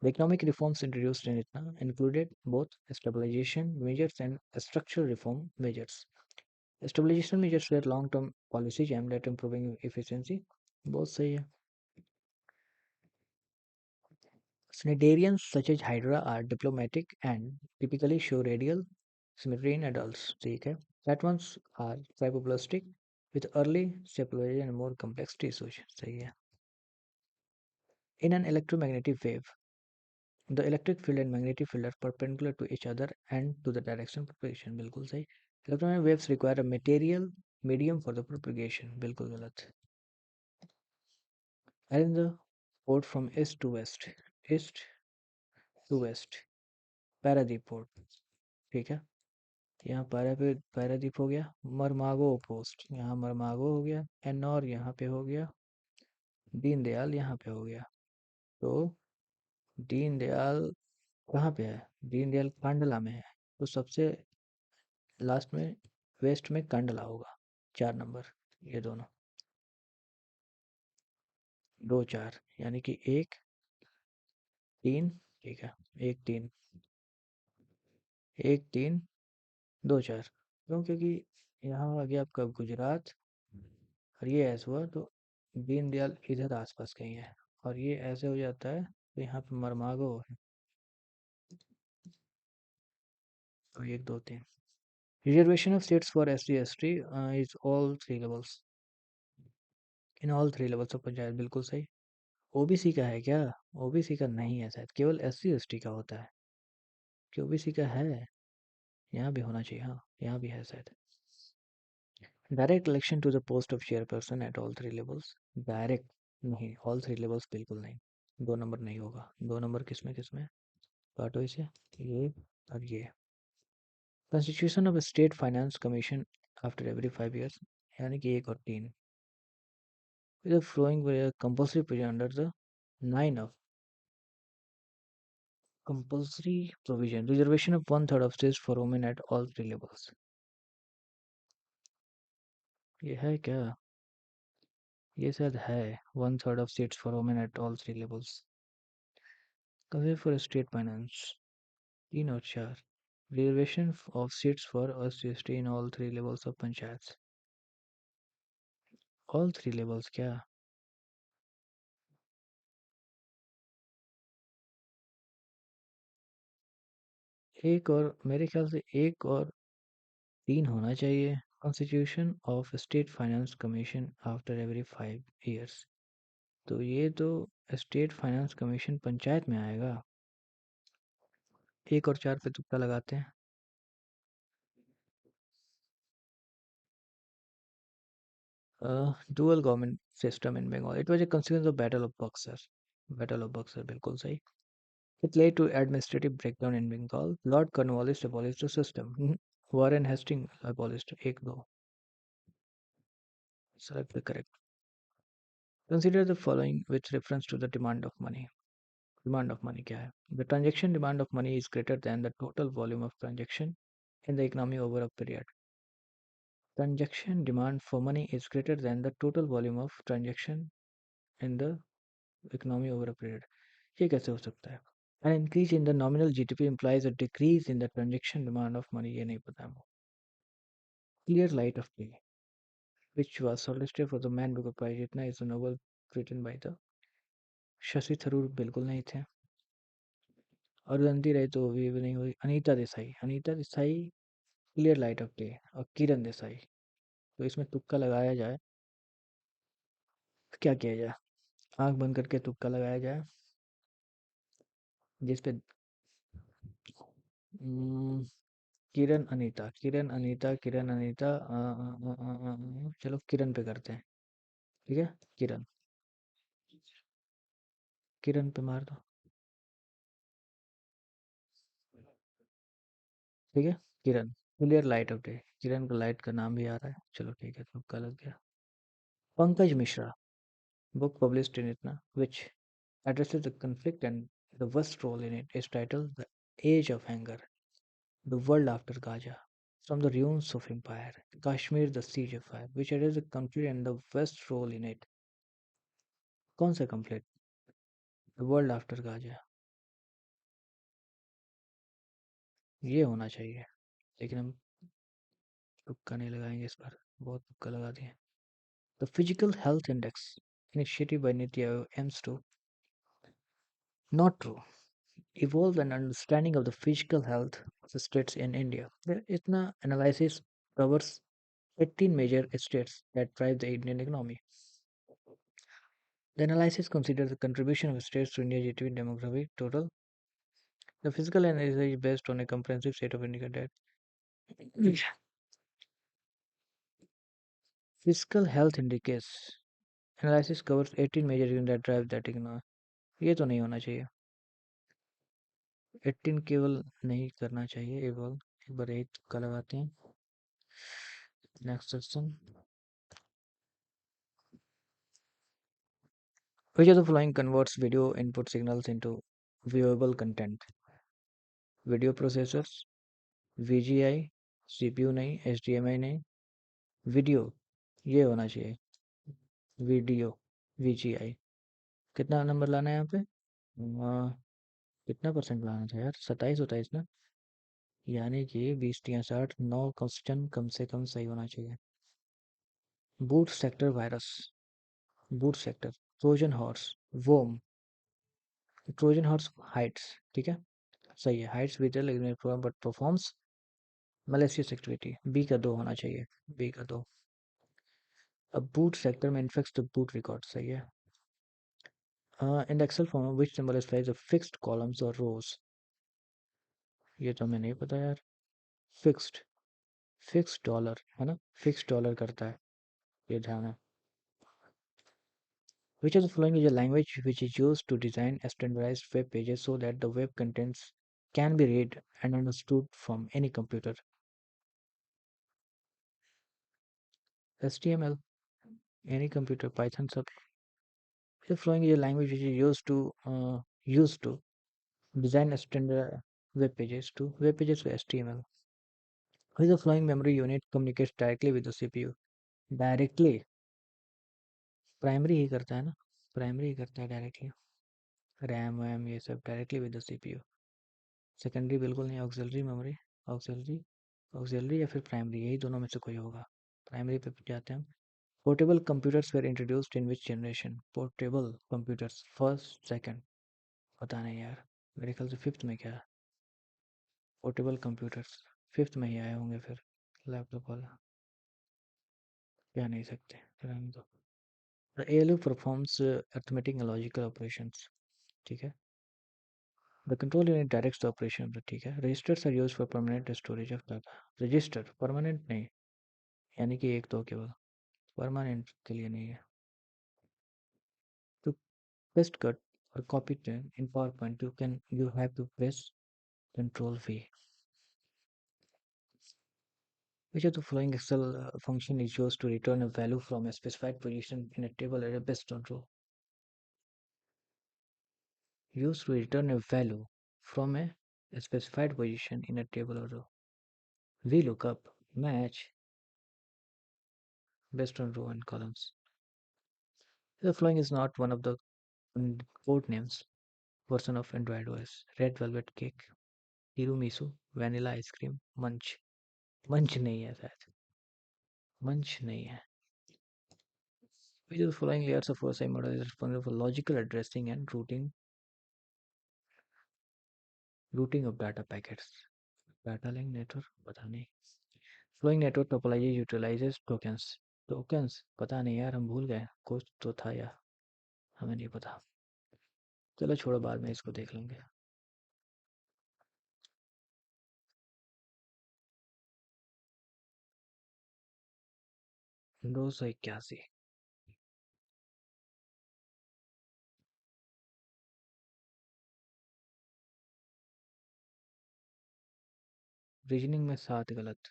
The economic reforms introduced in ITNA included both stabilization measures and structural reform measures. Stabilization measures were long-term policies aimed at improving efficiency. बहुत सही है। Cnidarians such as Hydra are diplomatic and typically show radial symmetry in adults. ठीक है। Fat ones are fibroblastic with early separation and more complex tissues. सही है। In an electromagnetic wave, the electric field and magnetic field are perpendicular to each other and to the direction of propagation. बिल्कुल सही। Electromagnetic waves require a material medium for the propagation. बिल्कुल गलत। Arrange the port from east to west. East to west. Paradip port। ठीक है। यहाँ पारादीप हो गया। मरमागो post, यहाँ मरमागो हो गया। एन्नौर यहाँ पे हो गया। दीनदयाल यहाँ पे हो गया। तो दीनदयाल कहाँ पे है? दीनदयाल कांडला में है। तो सबसे लास्ट में वेस्ट में कांडला होगा। 4 नंबर, ये दोनों। 2 4 यानी कि 1 3। ठीक है, 1 3, 1 3 2 4। क्यों? क्योंकि यहाँ आ गया आपका गुजरात और ये ऐसे हुआ तो दीनदयाल इधर आसपास कहीं है। और ये ऐसे हो जाता है तो यहाँ पे मरमागो है। तो 1 2 3। Reservation of seats for SC ST is all 3 levels, in all 3 levels of panchayat. बिल्कुल सही। ओबीसी का है क्या? ओबीसी का नहीं है शायद, केवल SC ST का होता है। कि ओबीसी का है? यहाँ भी होना चाहिए, हाँ यहाँ भी है शायद। Direct election to the post of chairperson at all 3 levels. Direct नहीं, ऑल 3 लेवल्स बिल्कुल नहीं। 2 नंबर नहीं होगा। 2 नंबर किसमें किसमें? काटो इसे, ये और ये। Constitution of state finance commission after every 5 years, यानी कि 1 और 3। with flowing compulsory period under the 9 of compulsory provision, reservation of 1/3 of seats for women at all 3 levels। ये है क्या? ये शायद है 1/3 of seats for women at all 3 levels। कभी for state finance 3 और 4। reservation of seats for SC ST in all 3 levels of panchayat. all 3 levels क्या? एक और मेरे ख्याल से 1 और 3 होना चाहिए। Constitution of state finance commission after every 5 years। तो ये तो स्टेट फाइनेंस कमीशन पंचायत में आएगा। 1 और 4 पे तुक्का लगाते हैं। Dual government system in Bengal, it was a consequence of battle of Buxar. Battle of Buxar बिल्कुल सही। It led to administrative breakdown in Bengal, Lord Cornwallis abolished the system। Warren Hasting abolished। 1 2। Select the correct. Consider the following with reference to the demand of money. Demand of money क्या है? The transaction demand of money is greater than the total volume of transaction in the economy over a period. Transaction demand for money is greater than the total volume of transaction in the economy over a period. ये कैसे हो सकता है? An increase in the nominal GDP implies a decrease in the transaction demand of money. ये नहीं पता हमको. Clear light of day, which was solicited for the Man Booker Prize जितना is a novel written by the Shashi Tharoor बिल्कुल नहीं थे. अरुंधति राय तो भी नहीं हुई. Anita Desai clear light of day और किरण देसाई. तो इसमें तुक्का लगाया जाए तो क्या किया जाए? आंख बंद करके तुक्का लगाया जाए जिसपे हम्म, किरण अनीता चलो किरण पे करते हैं. ठीक है. किरण. किरण पे मार दो. ठीक है. किरण. Clear light of day. किरण का लाइट का नाम भी आ रहा है. चलो ठीक है. तुक्का लग गया. Pankaj Mishra. Book published in Itna, which addresses the conflict and the worst role in it, is titled The Age of Anger, The World After Gaza. From the Ruins of Empire, Kashmir, The Siege of Fire, which addresses the conflict and the worst role in it. कौन सा conflict? The World After Gaza. ये होना चाहिए. लेकिन हम तुक्का नहीं लगाएंगे इस बार. बहुत तुक्का लगा दिए. The Physical Health Index, initiative by Niti Aayog, aims to not true. Evolve an understanding of the physical health of the states in India. The ITNA analysis covers 18 major states that drive the Indian economy. The analysis considers the contribution of states to India's GDP demography total. The physical analysis is based on a comprehensive set of indicators. Fiscal health indicators analysis covers 18 major units that drive that economy. ये तो नहीं होना चाहिए. 18 केवल नहीं करना चाहिए. एवल एक बार एक तुक्का लगाते हैं. Next question. Which of the following converts video input signals into viewable content? Video processors, VGI, CPU नहीं, HDMI नहीं, वीडियो. ये होना चाहिए. वीडियो. VGI. कितना नंबर लाना है यहाँ पे? कितना परसेंट लाना था यार? 27 ना. यानी कि 20 या 60 9 क्वेश्चन कम से कम सही होना चाहिए. Boot sector virus. Boot sector. Trojan horse. Worm. Trojan horse hides. ठीक है. सही है. Hides with but performs malicious activity. B का 2 होना चाहिए. बी का 2. अब बूट सेक्टर में इन्फेक्ट्स द बूट रिकॉर्ड. सही है. In the Excel form which symbol specifies the fixed columns और रोज. ये तो हमें नहीं पता यार. फिक्स्ड. फिक्स्ड डॉलर है ना. फिक्स्ड डॉलर करता है. ये ध्यान है. Which of the following is a language which is used to design standardized web pages so that the web contents can be read and understood from any computer? HTML. Any computer. Python sub. The following is a language which is used to design a standard web pages to HTML. Which the following memory unit communicates directly with the CPU? Directly. Primary ही करता है ना. Primary ही करता है directly. RAM वैम ये सब directly with the CPU. Secondary बिल्कुल नहीं. Auxiliary memory. ऑक्सिलरी. ऑक्सिलरी या फिर प्राइमरी. यही दोनों में से कोई होगा. प्राइमरी पे जाते हैं हम. Portable computers were introduced in which generation? Portable computers first second. पता नहीं यार. मेरे ख्याल से फिफ्थ में. क्या पोर्टेबल कंप्यूटर्स फिफ्थ में ही आए होंगे फिर. लैपटॉप वाला. कह नहीं सकते. रहने दो. The ALU performs arithmetic and logical operations. ठीक है. The control unit directs the operation. ठीक है. Registers are used for permanent storage of data. Register permanent नहीं. यानी कि एक तो केवल permanent के लिए नहीं है. To paste cut or copy in PowerPoint, you have to press Control V. Which of the following Excel function is used to return a value from a specified position in a table array based on row? Used to return a value from a specified position in a table or row. VLOOKUP, match based on row and columns. The following is not one of the code names version of Android OS. Red velvet cake, tiramisu, vanilla ice cream, munch. मंच नहीं है शायद मंच नहीं है Which of the following layers of OSI model is responsible for logical addressing and routing of data packets? Data link network पता नहीं Flowing network topology utilizes tokens पता नहीं यार हम भूल गए कुछ तो था यार हमें नहीं पता चलो छोड़ो बाद में इसको देख लेंगे 281 रीजनिंग में 7 गलत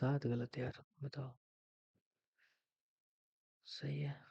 7 गलत यार बताओ सही है